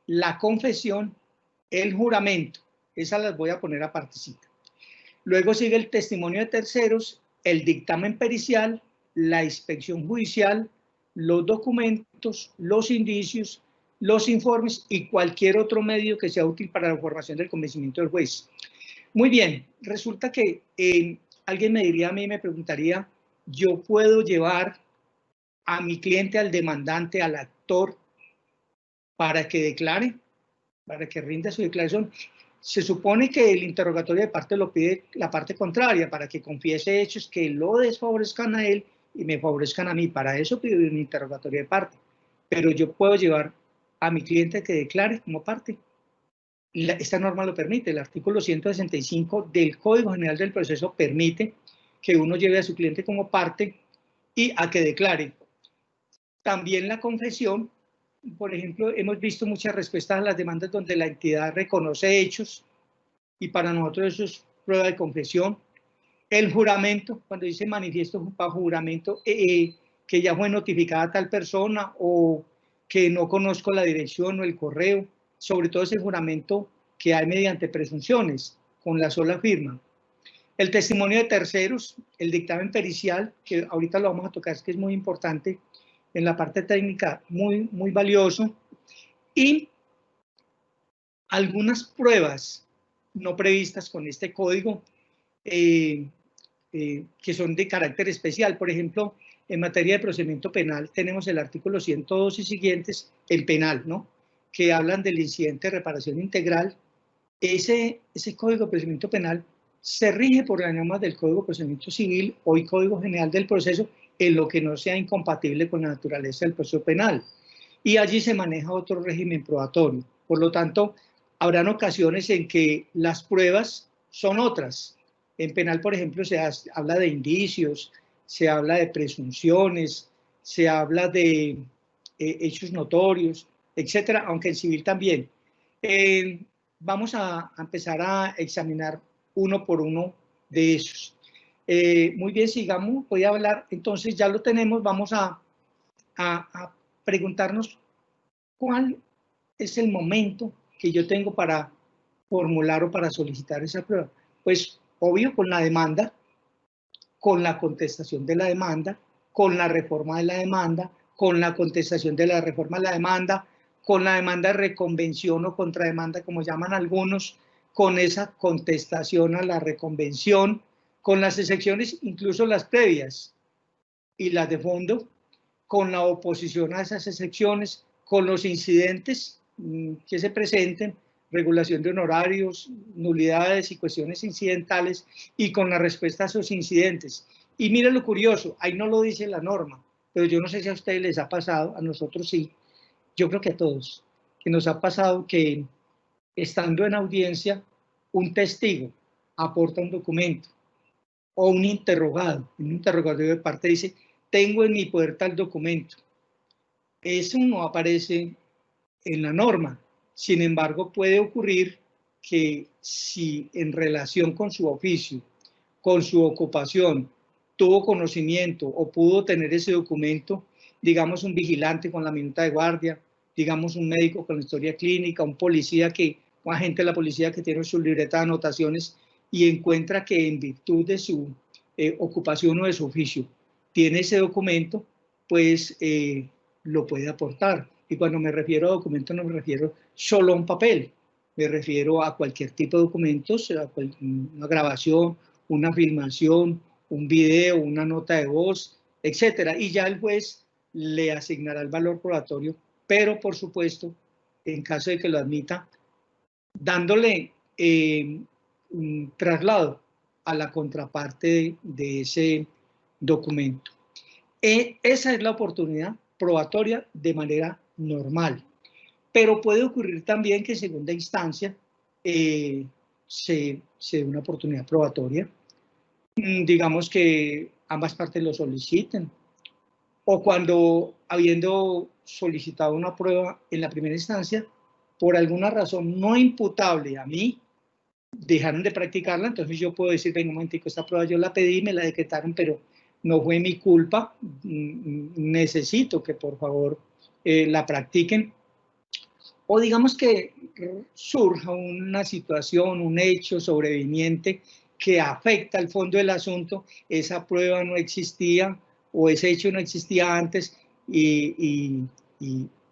la confesión, el juramento. Esas las voy a poner apartecita. Luego sigue el testimonio de terceros, el dictamen pericial, la inspección judicial, los documentos, los indicios, los informes y cualquier otro medio que sea útil para la formación del convencimiento del juez. Muy bien, resulta que alguien me diría a mí, me preguntaría, ¿yo puedo llevar a mi cliente, al demandante, al actor, para que declare, para que rinda su declaración? Se supone que el interrogatorio de parte lo pide la parte contraria, para que confiese hechos que lo desfavorezcan a él y me favorezcan a mí. Para eso pido un interrogatorio de parte. Pero yo puedo llevar a mi cliente que declare como parte. Esta norma lo permite. El artículo 165 del Código General del Proceso permite que uno lleve a su cliente como parte y a que declare. También la confesión. Por ejemplo, hemos visto muchas respuestas a las demandas donde la entidad reconoce hechos y para nosotros eso es prueba de confesión. El juramento, cuando dice manifiesto bajo juramento, que ya fue notificada tal persona o que no conozco la dirección o el correo, sobre todo ese juramento que hay mediante presunciones, con la sola firma. El testimonio de terceros, el dictamen pericial, que ahorita lo vamos a tocar, que es muy importante, en la parte técnica muy, muy valioso, y algunas pruebas no previstas con este código que son de carácter especial. Por ejemplo, en materia de procedimiento penal tenemos el artículo 102 y siguientes, el penal, ¿no?, que hablan del incidente de reparación integral. Ese código de procedimiento penal se rige por las normas del Código de Procedimiento Civil, hoy Código General del Proceso, en lo que no sea incompatible con la naturaleza del proceso penal. Y allí se maneja otro régimen probatorio. Por lo tanto, habrán ocasiones en que las pruebas son otras. En penal, por ejemplo, se habla de indicios, se habla de presunciones, se habla de hechos notorios, etcétera, aunque en civil también. Vamos a empezar a examinar uno por uno de esos. Muy bien, sigamos, voy a hablar, entonces ya lo tenemos, vamos a preguntarnos cuál es el momento que yo tengo para formular o para solicitar esa prueba. Pues obvio, con la demanda, con la contestación de la demanda, con la reforma de la demanda, con la contestación de la reforma de la demanda, con la demanda de reconvención o contrademanda, como llaman algunos, con esa contestación a la reconvención, con las excepciones, incluso las previas y las de fondo, con la oposición a esas excepciones, con los incidentes que se presenten, regulación de honorarios, nulidades y cuestiones incidentales, y con la respuesta a esos incidentes. Y miren lo curioso, ahí no lo dice la norma, pero yo no sé si a ustedes les ha pasado, a nosotros sí, yo creo que a todos, que nos ha pasado que estando en audiencia, un testigo aporta un documento o un interrogado, en un interrogatorio de parte dice, tengo en mi poder tal documento. Eso no aparece en la norma. Sin embargo, puede ocurrir que si en relación con su oficio, con su ocupación, tuvo conocimiento o pudo tener ese documento, digamos un vigilante con la minuta de guardia, digamos un médico con la historia clínica, un policía un agente de la policía que tiene su libreta de anotaciones y encuentra que en virtud de su ocupación o de su oficio tiene ese documento, pues lo puede aportar. Y cuando me refiero a documento no me refiero solo a un papel, me refiero a cualquier tipo de documentos, una grabación, una filmación, un video, una nota de voz, etcétera. Y ya el juez le asignará el valor probatorio, pero por supuesto, en caso de que lo admita, dándole un traslado a la contraparte de ese documento. Esa es la oportunidad probatoria de manera normal, pero puede ocurrir también que en segunda instancia se dé una oportunidad probatoria, digamos que ambas partes lo soliciten, o cuando habiendo solicitado una prueba en la primera instancia, por alguna razón no imputable a mí, dejaron de practicarla, entonces yo puedo decir, venga un momentico, esta prueba yo la pedí, me la decretaron, pero no fue mi culpa, necesito que por favor la practiquen. o digamos que surja una situación, un hecho sobreviniente que afecta al fondo del asunto, esa prueba no existía o ese hecho no existía antes y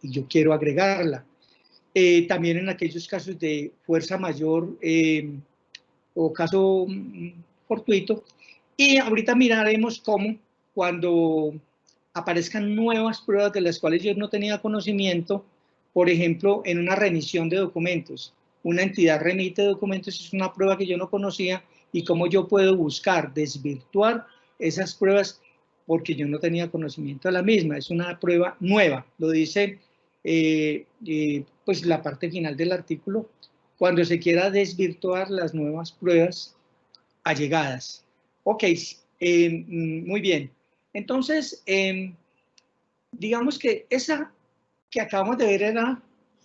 yo quiero agregarla. También en aquellos casos de fuerza mayor o caso fortuito. Y ahorita miraremos cómo cuando aparezcan nuevas pruebas de las cuales yo no tenía conocimiento, por ejemplo, en una remisión de documentos. Una entidad remite documentos, es una prueba que yo no conocía y cómo yo puedo buscar, desvirtuar esas pruebas porque yo no tenía conocimiento de la misma. Es una prueba nueva, lo dice pues la parte final del artículo, cuando se quiera desvirtuar las nuevas pruebas allegadas. Ok, muy bien. Entonces, digamos que esa que acabamos de ver era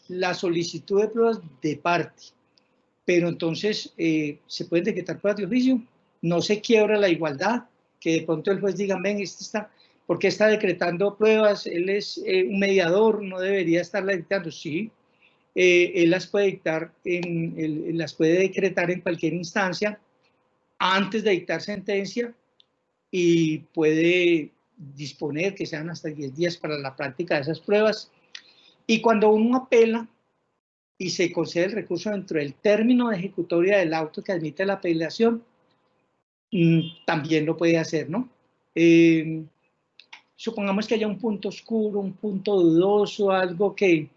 la solicitud de pruebas de parte, pero entonces se pueden decretar pruebas de oficio, no se quiebra la igualdad, que de pronto el juez diga, ven, este está, ¿por qué está decretando pruebas? Él es un mediador, no debería estarla dictando. Sí, él las puede dictar, las puede decretar en cualquier instancia antes de dictar sentencia y puede disponer que sean hasta 10 días para la práctica de esas pruebas. Y cuando uno apela y se concede el recurso dentro del término de ejecutoria del auto que admite la apelación, también lo puede hacer, ¿no? Supongamos que haya un punto oscuro, un punto dudoso, algo que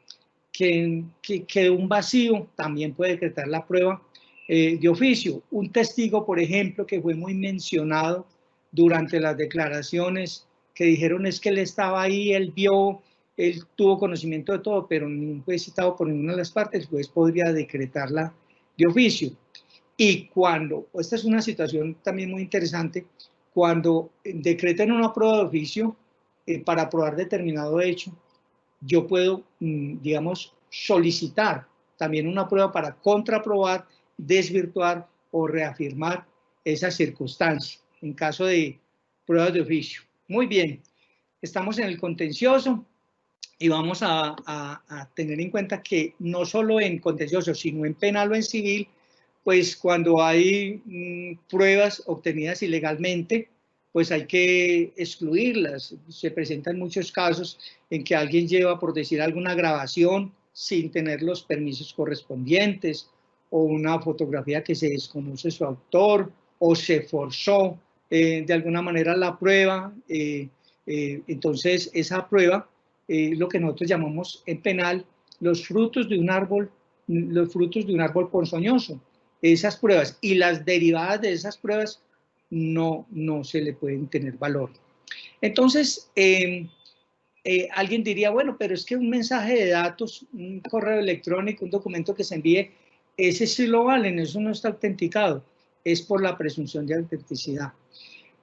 quede un vacío, también puede decretar la prueba de oficio. Un testigo, por ejemplo, que fue muy mencionado durante las declaraciones, que dijeron es que él estaba ahí, él vio, él tuvo conocimiento de todo, pero no fue citado por ninguna de las partes, el juez podría decretarla de oficio. Y cuando, esta es una situación también muy interesante, cuando decreten una prueba de oficio para probar determinado hecho, yo puedo, digamos, solicitar también una prueba para contraprobar, desvirtuar o reafirmar esa circunstancia en caso de pruebas de oficio. Muy bien, estamos en el contencioso y vamos a tener en cuenta que no solo en contencioso, sino en penal o en civil, pues cuando hay pruebas obtenidas ilegalmente, pues hay que excluirlas. Se presentan muchos casos en que alguien lleva, por decir, alguna grabación sin tener los permisos correspondientes, o una fotografía que se desconoce su autor, o se forzó de alguna manera la prueba. Entonces, esa prueba, lo que nosotros llamamos en penal, los frutos de un árbol ponzoñoso. Esas pruebas y las derivadas de esas pruebas no se le pueden tener valor. Entonces, alguien diría, bueno, pero es que un mensaje de datos, un correo electrónico, un documento que se envíe, ese sí lo valen, eso no está autenticado, es por la presunción de autenticidad.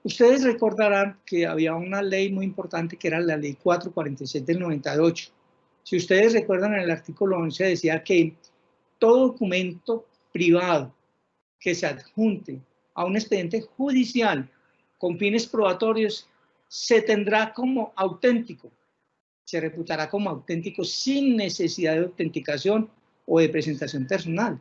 Ustedes recordarán que había una ley muy importante que era la ley 446 del 98. Si ustedes recuerdan, en el artículo 11 decía que todo documento privado que se adjunte a un expediente judicial con fines probatorios se tendrá como auténtico, se reputará como auténtico sin necesidad de autenticación o de presentación personal.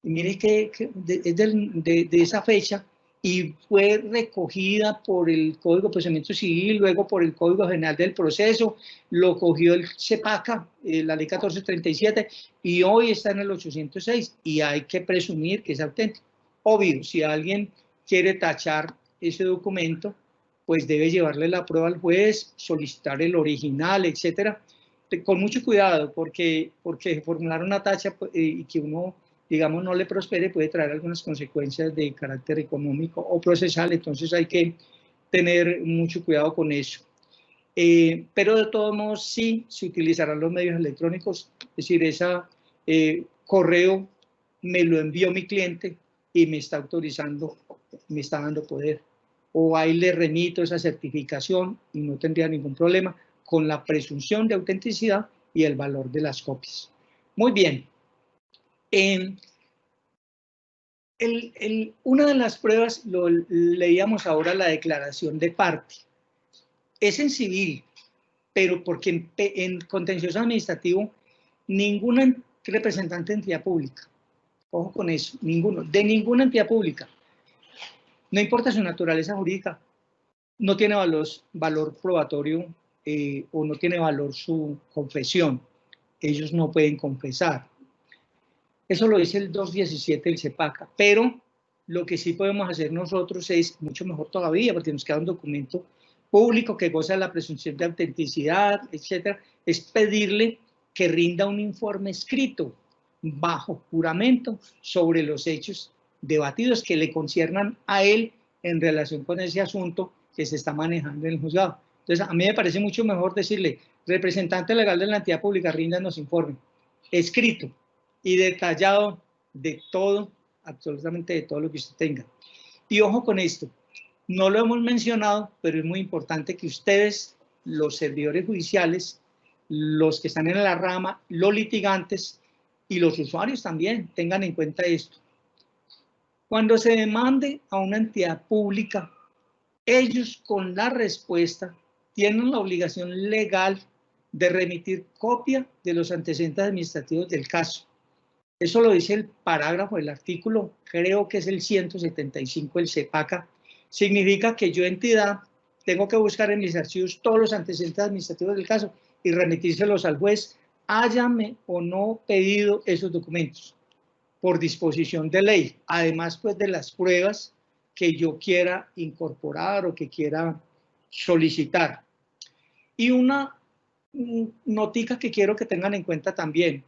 Y mire que es de esa fecha y fue recogida por el Código de Procedimiento Civil, luego por el Código General del Proceso, lo cogió el CEPACA, la ley 1437, y hoy está en el 806, y hay que presumir que es auténtico. Obvio, si alguien quiere tachar ese documento, pues debe llevarle la prueba al juez, solicitar el original, etcétera, con mucho cuidado, porque formular una tacha y que uno, digamos, no le prospere puede traer algunas consecuencias de carácter económico o procesal, entonces hay que tener mucho cuidado con eso. Pero de todos modos sí se utilizarán los medios electrónicos, es decir, ese correo me lo envió mi cliente y me está autorizando, me está dando poder. O ahí le remito esa certificación y no tendría ningún problema con la presunción de autenticidad y el valor de las copias. Muy bien. Una de las pruebas, lo leíamos ahora, la declaración de parte. Es en civil, pero porque en contencioso administrativo ningún representante de entidad pública, ojo con eso, ninguno, de ninguna entidad pública, no importa su naturaleza jurídica, no tiene valor probatorio o no tiene valor su confesión. Ellos no pueden confesar. Eso lo dice el 217 del CEPACA, pero lo que sí podemos hacer nosotros es mucho mejor todavía, porque nos queda un documento público que goza de la presunción de autenticidad, etcétera, es pedirle que rinda un informe escrito bajo juramento sobre los hechos debatidos que le conciernan a él en relación con ese asunto que se está manejando en el juzgado. Entonces, a mí me parece mucho mejor decirle, representante legal de la entidad pública, ríndanos informe escrito y detallado de todo, absolutamente de todo lo que usted tenga. Y ojo con esto, no lo hemos mencionado, pero es muy importante que ustedes, los servidores judiciales, los que están en la rama, los litigantes y los usuarios también tengan en cuenta esto. Cuando se demande a una entidad pública, ellos con la respuesta tienen la obligación legal de remitir copia de los antecedentes administrativos del caso. Eso lo dice el parágrafo del artículo, creo que es el 175 del CEPACA. Significa que yo, entidad, tengo que buscar en mis archivos todos los antecedentes administrativos del caso y remitírselos al juez, háyame o no pedido esos documentos, por disposición de ley, además pues de las pruebas que yo quiera incorporar o que quiera solicitar. Y una notica que quiero que tengan en cuenta también,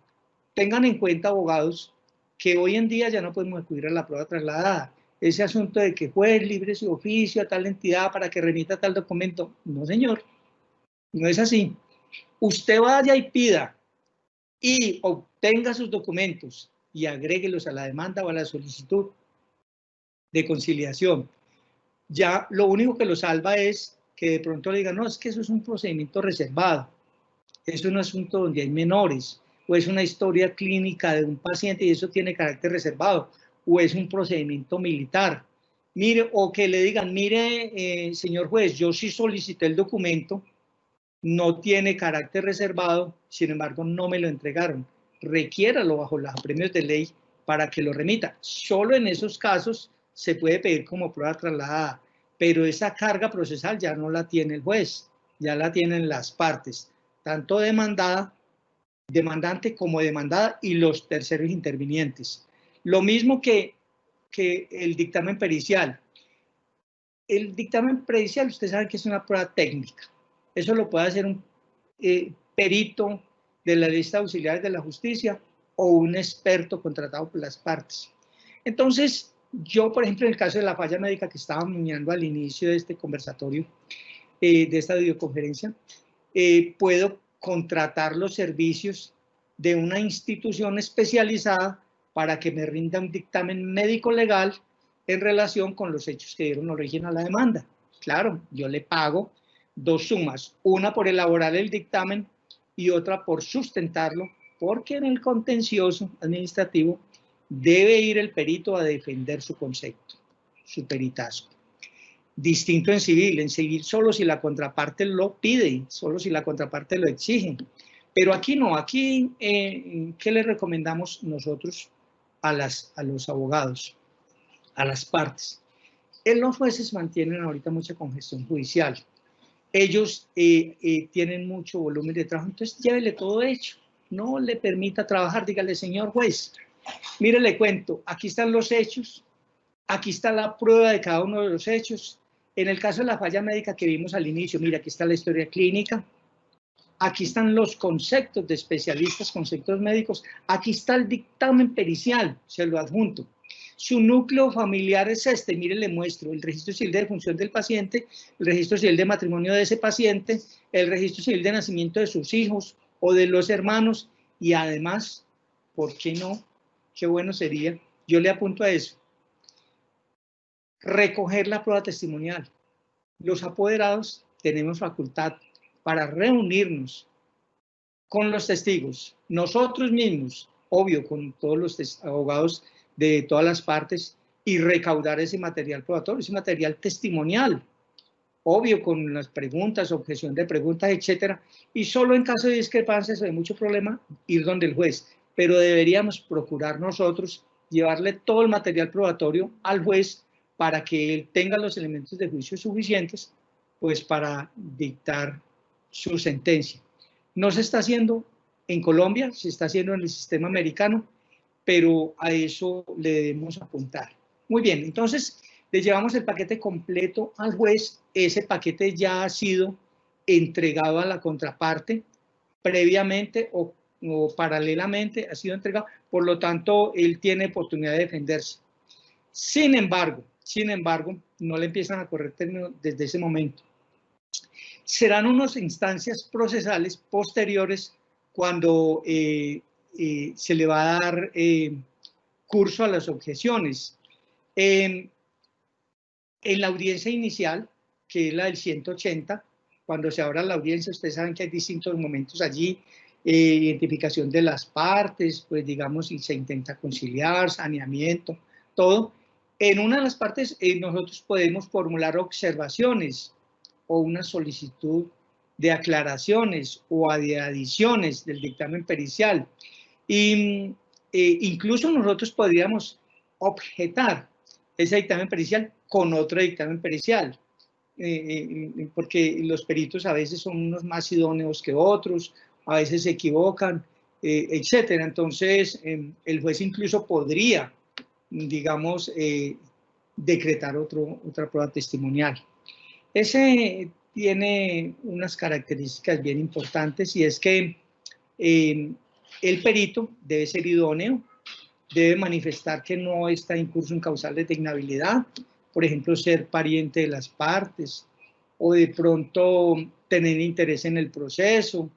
tengan en cuenta, abogados, que hoy en día ya no podemos acudir a la prueba trasladada. Ese asunto de que juez libre su oficio a tal entidad para que remita tal documento, no señor, no es así. Usted vaya y pida y obtenga sus documentos y agréguelos a la demanda o a la solicitud de conciliación. Ya lo único que lo salva es que de pronto le digan, no, es que eso es un procedimiento reservado, es un asunto donde hay menores, o es una historia clínica de un paciente y eso tiene carácter reservado, o es un procedimiento militar. Mire, o que le digan, mire, señor juez, yo sí solicité el documento, no tiene carácter reservado, sin embargo no me lo entregaron. Requiéralo bajo los apremios de ley para que lo remita. Solo en esos casos se puede pedir como prueba trasladada, pero esa carga procesal ya no la tiene el juez, ya la tienen las partes, tanto demandante como demandada y los terceros intervinientes. Lo mismo que el dictamen pericial. El dictamen pericial, ustedes saben que es una prueba técnica. Eso lo puede hacer un perito de la lista de auxiliares de la justicia o un experto contratado por las partes. Entonces, yo, por ejemplo, en el caso de la falla médica que estaba mirando al inicio de este conversatorio, de esta videoconferencia, puedo contratar los servicios de una institución especializada para que me rinda un dictamen médico legal en relación con los hechos que dieron origen a la demanda. Claro, yo le pago dos sumas, una por elaborar el dictamen y otra por sustentarlo, porque en el contencioso administrativo debe ir el perito a defender su concepto, su peritazo. Distinto en civil solo si la contraparte lo pide, solo si la contraparte lo exige. Pero aquí no, aquí, ¿qué le recomendamos nosotros a los abogados, a las partes? Los jueces mantienen ahorita mucha congestión judicial. Ellos tienen mucho volumen de trabajo, entonces llévele todo hecho. No le permita trabajar, dígale, señor juez, mire, le cuento, aquí están los hechos, aquí está la prueba de cada uno de los hechos. En el caso de la falla médica que vimos al inicio, mira, aquí está la historia clínica, aquí están los conceptos de especialistas, conceptos médicos, aquí está el dictamen pericial, se lo adjunto. Su núcleo familiar es este, mire, le muestro el registro civil de defunción del paciente, el registro civil de matrimonio de ese paciente, el registro civil de nacimiento de sus hijos o de los hermanos, y además, ¿por qué no? Qué bueno sería, yo le apunto a eso, recoger la prueba testimonial. Los apoderados tenemos facultad para reunirnos con los testigos, nosotros mismos, obvio, con todos los abogados de todas las partes, y recaudar ese material probatorio, ese material testimonial. obvio con las preguntas, objeción de preguntas, etcétera, y solo en caso de discrepancias o de mucho problema ir donde el juez, pero deberíamos procurar nosotros llevarle todo el material probatorio al juez para que él tenga los elementos de juicio suficientes pues para dictar su sentencia. No se está haciendo en Colombia, se está haciendo en el sistema americano, pero a eso le debemos apuntar. Muy bien, entonces le llevamos el paquete completo al juez, ese paquete ya ha sido entregado a la contraparte previamente o paralelamente ha sido entregado, por lo tanto él tiene oportunidad de defenderse. Sin embargo, no le empiezan a correr términos desde ese momento. Serán unas instancias procesales posteriores cuando se le va a dar curso a las objeciones. En la audiencia inicial, que es la del 180, cuando se abra la audiencia, ustedes saben que hay distintos momentos allí, identificación de las partes, pues digamos, si se intenta conciliar, saneamiento, todo. En una de las partes nosotros podemos formular observaciones o una solicitud de aclaraciones o de adiciones del dictamen pericial. Y incluso nosotros podríamos objetar ese dictamen pericial con otro dictamen pericial, porque los peritos a veces son unos más idóneos que otros, a veces se equivocan, etcétera. Entonces, el juez incluso podría, digamos, decretar otra prueba testimonial. Ese tiene unas características bien importantes y es que el perito debe ser idóneo, debe manifestar que no está incurso en causales de inhabilidad, por ejemplo, ser pariente de las partes o de pronto tener interés en el proceso,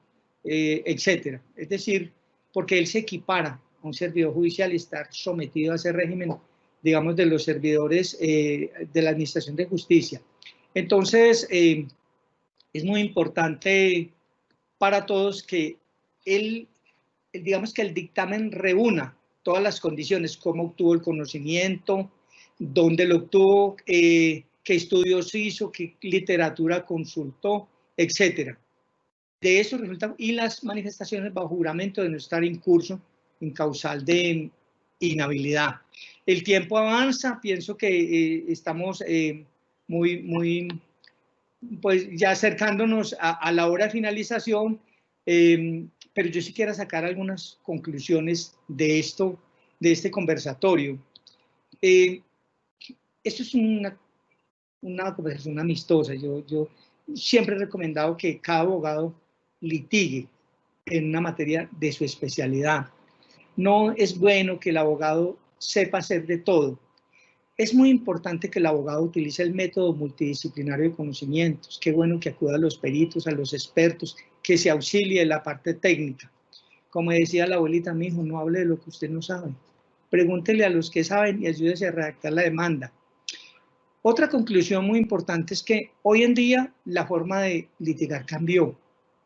etcétera. Es decir, porque él se equipara a un servidor judicial y estar sometido a ese régimen, digamos, de los servidores de la Administración de Justicia. Entonces, es muy importante para todos que digamos que el dictamen reúna todas las condiciones, cómo obtuvo el conocimiento, dónde lo obtuvo, qué estudios hizo, qué literatura consultó, etcétera. De eso resulta, y las manifestaciones bajo juramento de no estar incurso en causal de inhabilidad. El tiempo avanza, pienso que estamos pues ya acercándonos a la hora de finalización, pero yo sí quiero sacar algunas conclusiones de este conversatorio. Esto es una conversación amistosa. Yo siempre he recomendado que cada abogado litigue en una materia de su especialidad. No es bueno que el abogado sepa hacer de todo. Es muy importante que el abogado utilice el método multidisciplinario de conocimientos. Qué bueno que acuda a los peritos, a los expertos, que se auxilie de la parte técnica. Como decía la abuelita, mi hijo, no hable de lo que usted no sabe. Pregúntele a los que saben y ayúdese a redactar la demanda. Otra conclusión muy importante es que hoy en día la forma de litigar cambió.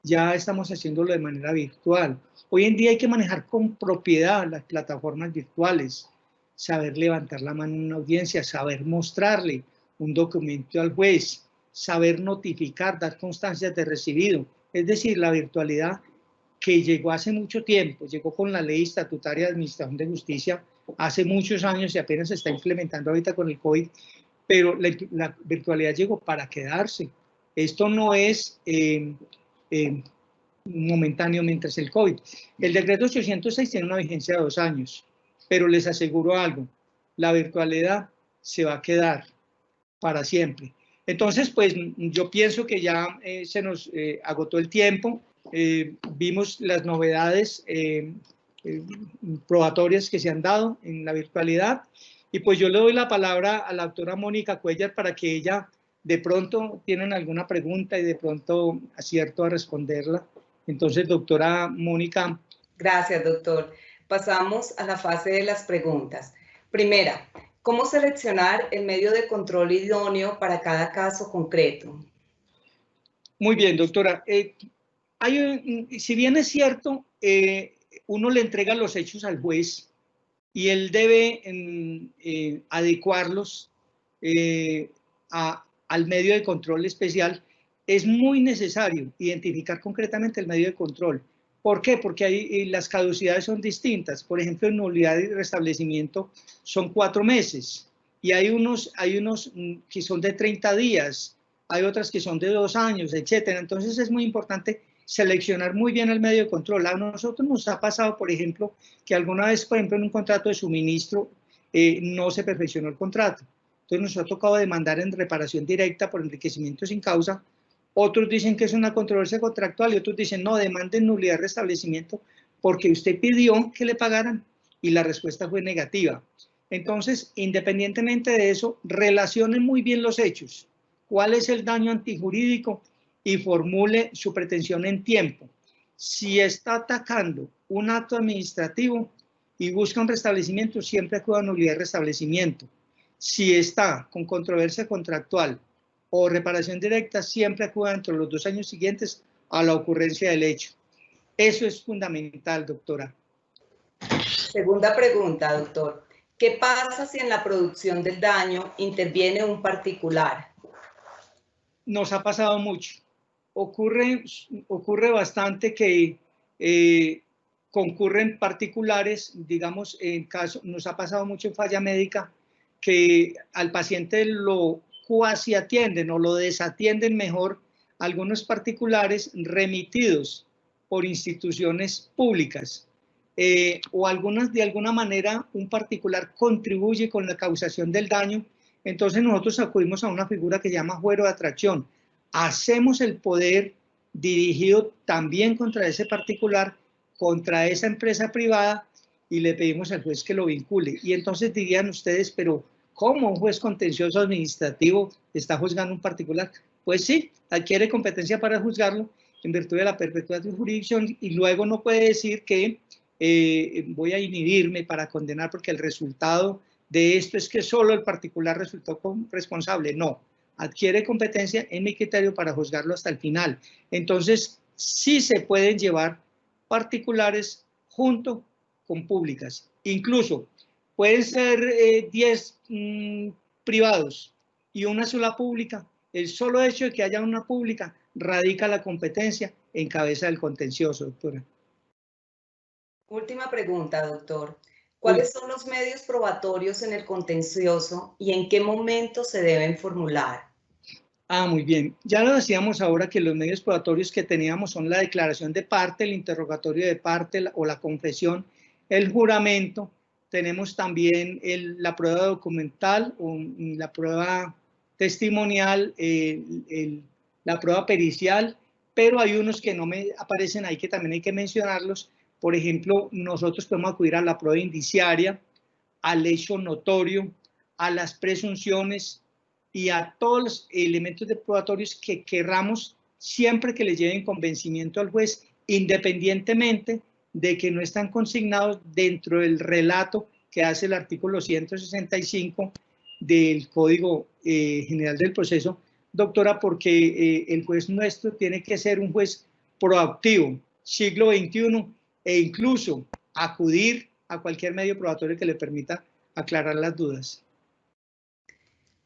Ya estamos haciéndolo de manera virtual. Hoy en día hay que manejar con propiedad las plataformas virtuales, saber levantar la mano en una audiencia, saber mostrarle un documento al juez, saber notificar, dar constancias de recibido. Es decir, la virtualidad que llegó hace mucho tiempo, llegó con la Ley Estatutaria de Administración de Justicia hace muchos años y apenas se está implementando ahorita con el COVID, pero la virtualidad llegó para quedarse. Esto no es momentáneo mientras el COVID. El decreto 806 tiene una vigencia de 2 años, pero les aseguro algo, la virtualidad se va a quedar para siempre. Entonces, pues yo pienso que ya se nos agotó el tiempo, vimos las novedades probatorias que se han dado en la virtualidad, y pues yo le doy la palabra a la doctora Mónica Cuellar para que ella de pronto tienen alguna pregunta y de pronto acierto a responderla. Entonces, doctora Mónica. Gracias, doctor. Pasamos a la fase de las preguntas. Primera, ¿cómo seleccionar el medio de control idóneo para cada caso concreto? Muy bien, doctora. Si bien es cierto, uno le entrega los hechos al juez y él debe adecuarlos a al medio de control especial, es muy necesario identificar concretamente el medio de control. ¿Por qué? Porque ahí las caducidades son distintas. Por ejemplo, en nulidad y restablecimiento son 4 meses y hay unos que son de 30 días, hay otras que son de 2 años, etcétera. Entonces es muy importante seleccionar muy bien el medio de control. A nosotros nos ha pasado, por ejemplo, que alguna vez, por ejemplo, en un contrato de suministro no se perfeccionó el contrato. Entonces nos ha tocado demandar en reparación directa por enriquecimiento sin causa. Otros dicen que es una controversia contractual y otros dicen, no, demanden nulidad de restablecimiento porque usted pidió que le pagaran y la respuesta fue negativa. Entonces, independientemente de eso, relacionen muy bien los hechos. ¿Cuál es el daño antijurídico? Y formule su pretensión en tiempo. Si está atacando un acto administrativo y busca un restablecimiento, siempre acuda a nulidad de restablecimiento. Si está con controversia contractual o reparación directa, siempre acuda dentro de los 2 años siguientes a la ocurrencia del hecho. Eso es fundamental, doctora. Segunda pregunta, doctor. ¿Qué pasa si en la producción del daño interviene un particular? Nos ha pasado mucho. Ocurre bastante que concurren particulares, digamos, nos ha pasado mucho en falla médica, que al paciente lo cuasi atienden o lo desatienden mejor algunos particulares remitidos por instituciones públicas o algunas, de alguna manera, un particular contribuye con la causación del daño. Entonces nosotros acudimos a una figura que se llama fuero de atracción. Hacemos el poder dirigido también contra ese particular, contra esa empresa privada y le pedimos al juez que lo vincule. Y entonces dirían ustedes, pero ¿cómo un juez contencioso administrativo está juzgando un particular? Pues sí, adquiere competencia para juzgarlo en virtud de la perpetuidad de jurisdicción y luego no puede decir que voy a inhibirme para condenar porque el resultado de esto es que solo el particular resultó responsable. No, adquiere competencia en mi criterio para juzgarlo hasta el final. Entonces, sí se pueden llevar particulares junto con públicas. Incluso pueden ser 10 privados y una sola pública. El solo hecho de que haya una pública radica la competencia en cabeza del contencioso, doctora. Última pregunta, doctor. ¿Cuáles son los medios probatorios en el contencioso y en qué momento se deben formular? Muy bien. Ya lo decíamos ahora que los medios probatorios que teníamos son la declaración de parte, el interrogatorio de parte o la confesión, el juramento. Tenemos también la prueba documental o la prueba testimonial, la prueba pericial, pero hay unos que no me aparecen ahí que también hay que mencionarlos. Por ejemplo, nosotros podemos acudir a la prueba indiciaria, al hecho notorio, a las presunciones y a todos los elementos probatorios que querramos siempre que le lleven convencimiento al juez, independientemente de que no están consignados dentro del relato que hace el artículo 165 del Código General del Proceso, doctora, porque el juez nuestro tiene que ser un juez proactivo, siglo XXI, e incluso acudir a cualquier medio probatorio que le permita aclarar las dudas.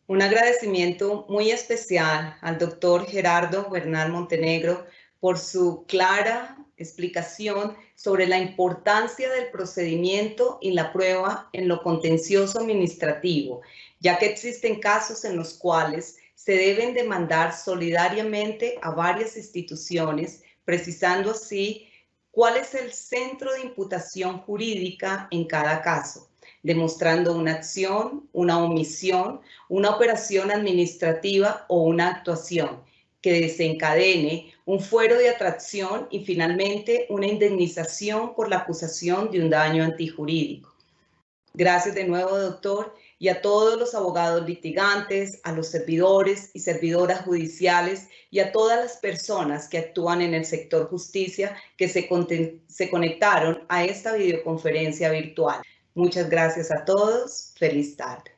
Un agradecimiento muy especial al doctor Gerardo Bernal Montenegro por su clara explicación sobre la importancia del procedimiento y la prueba en lo contencioso administrativo, ya que existen casos en los cuales se deben demandar solidariamente a varias instituciones, precisando así cuál es el centro de imputación jurídica en cada caso, demostrando una acción, una omisión, una operación administrativa o una actuación que desencadene un fuero de atracción y finalmente una indemnización por la acusación de un daño antijurídico. Gracias de nuevo, doctor, y a todos los abogados litigantes, a los servidores y servidoras judiciales y a todas las personas que actúan en el sector justicia que se conectaron a esta videoconferencia virtual. Muchas gracias a todos. Feliz tarde.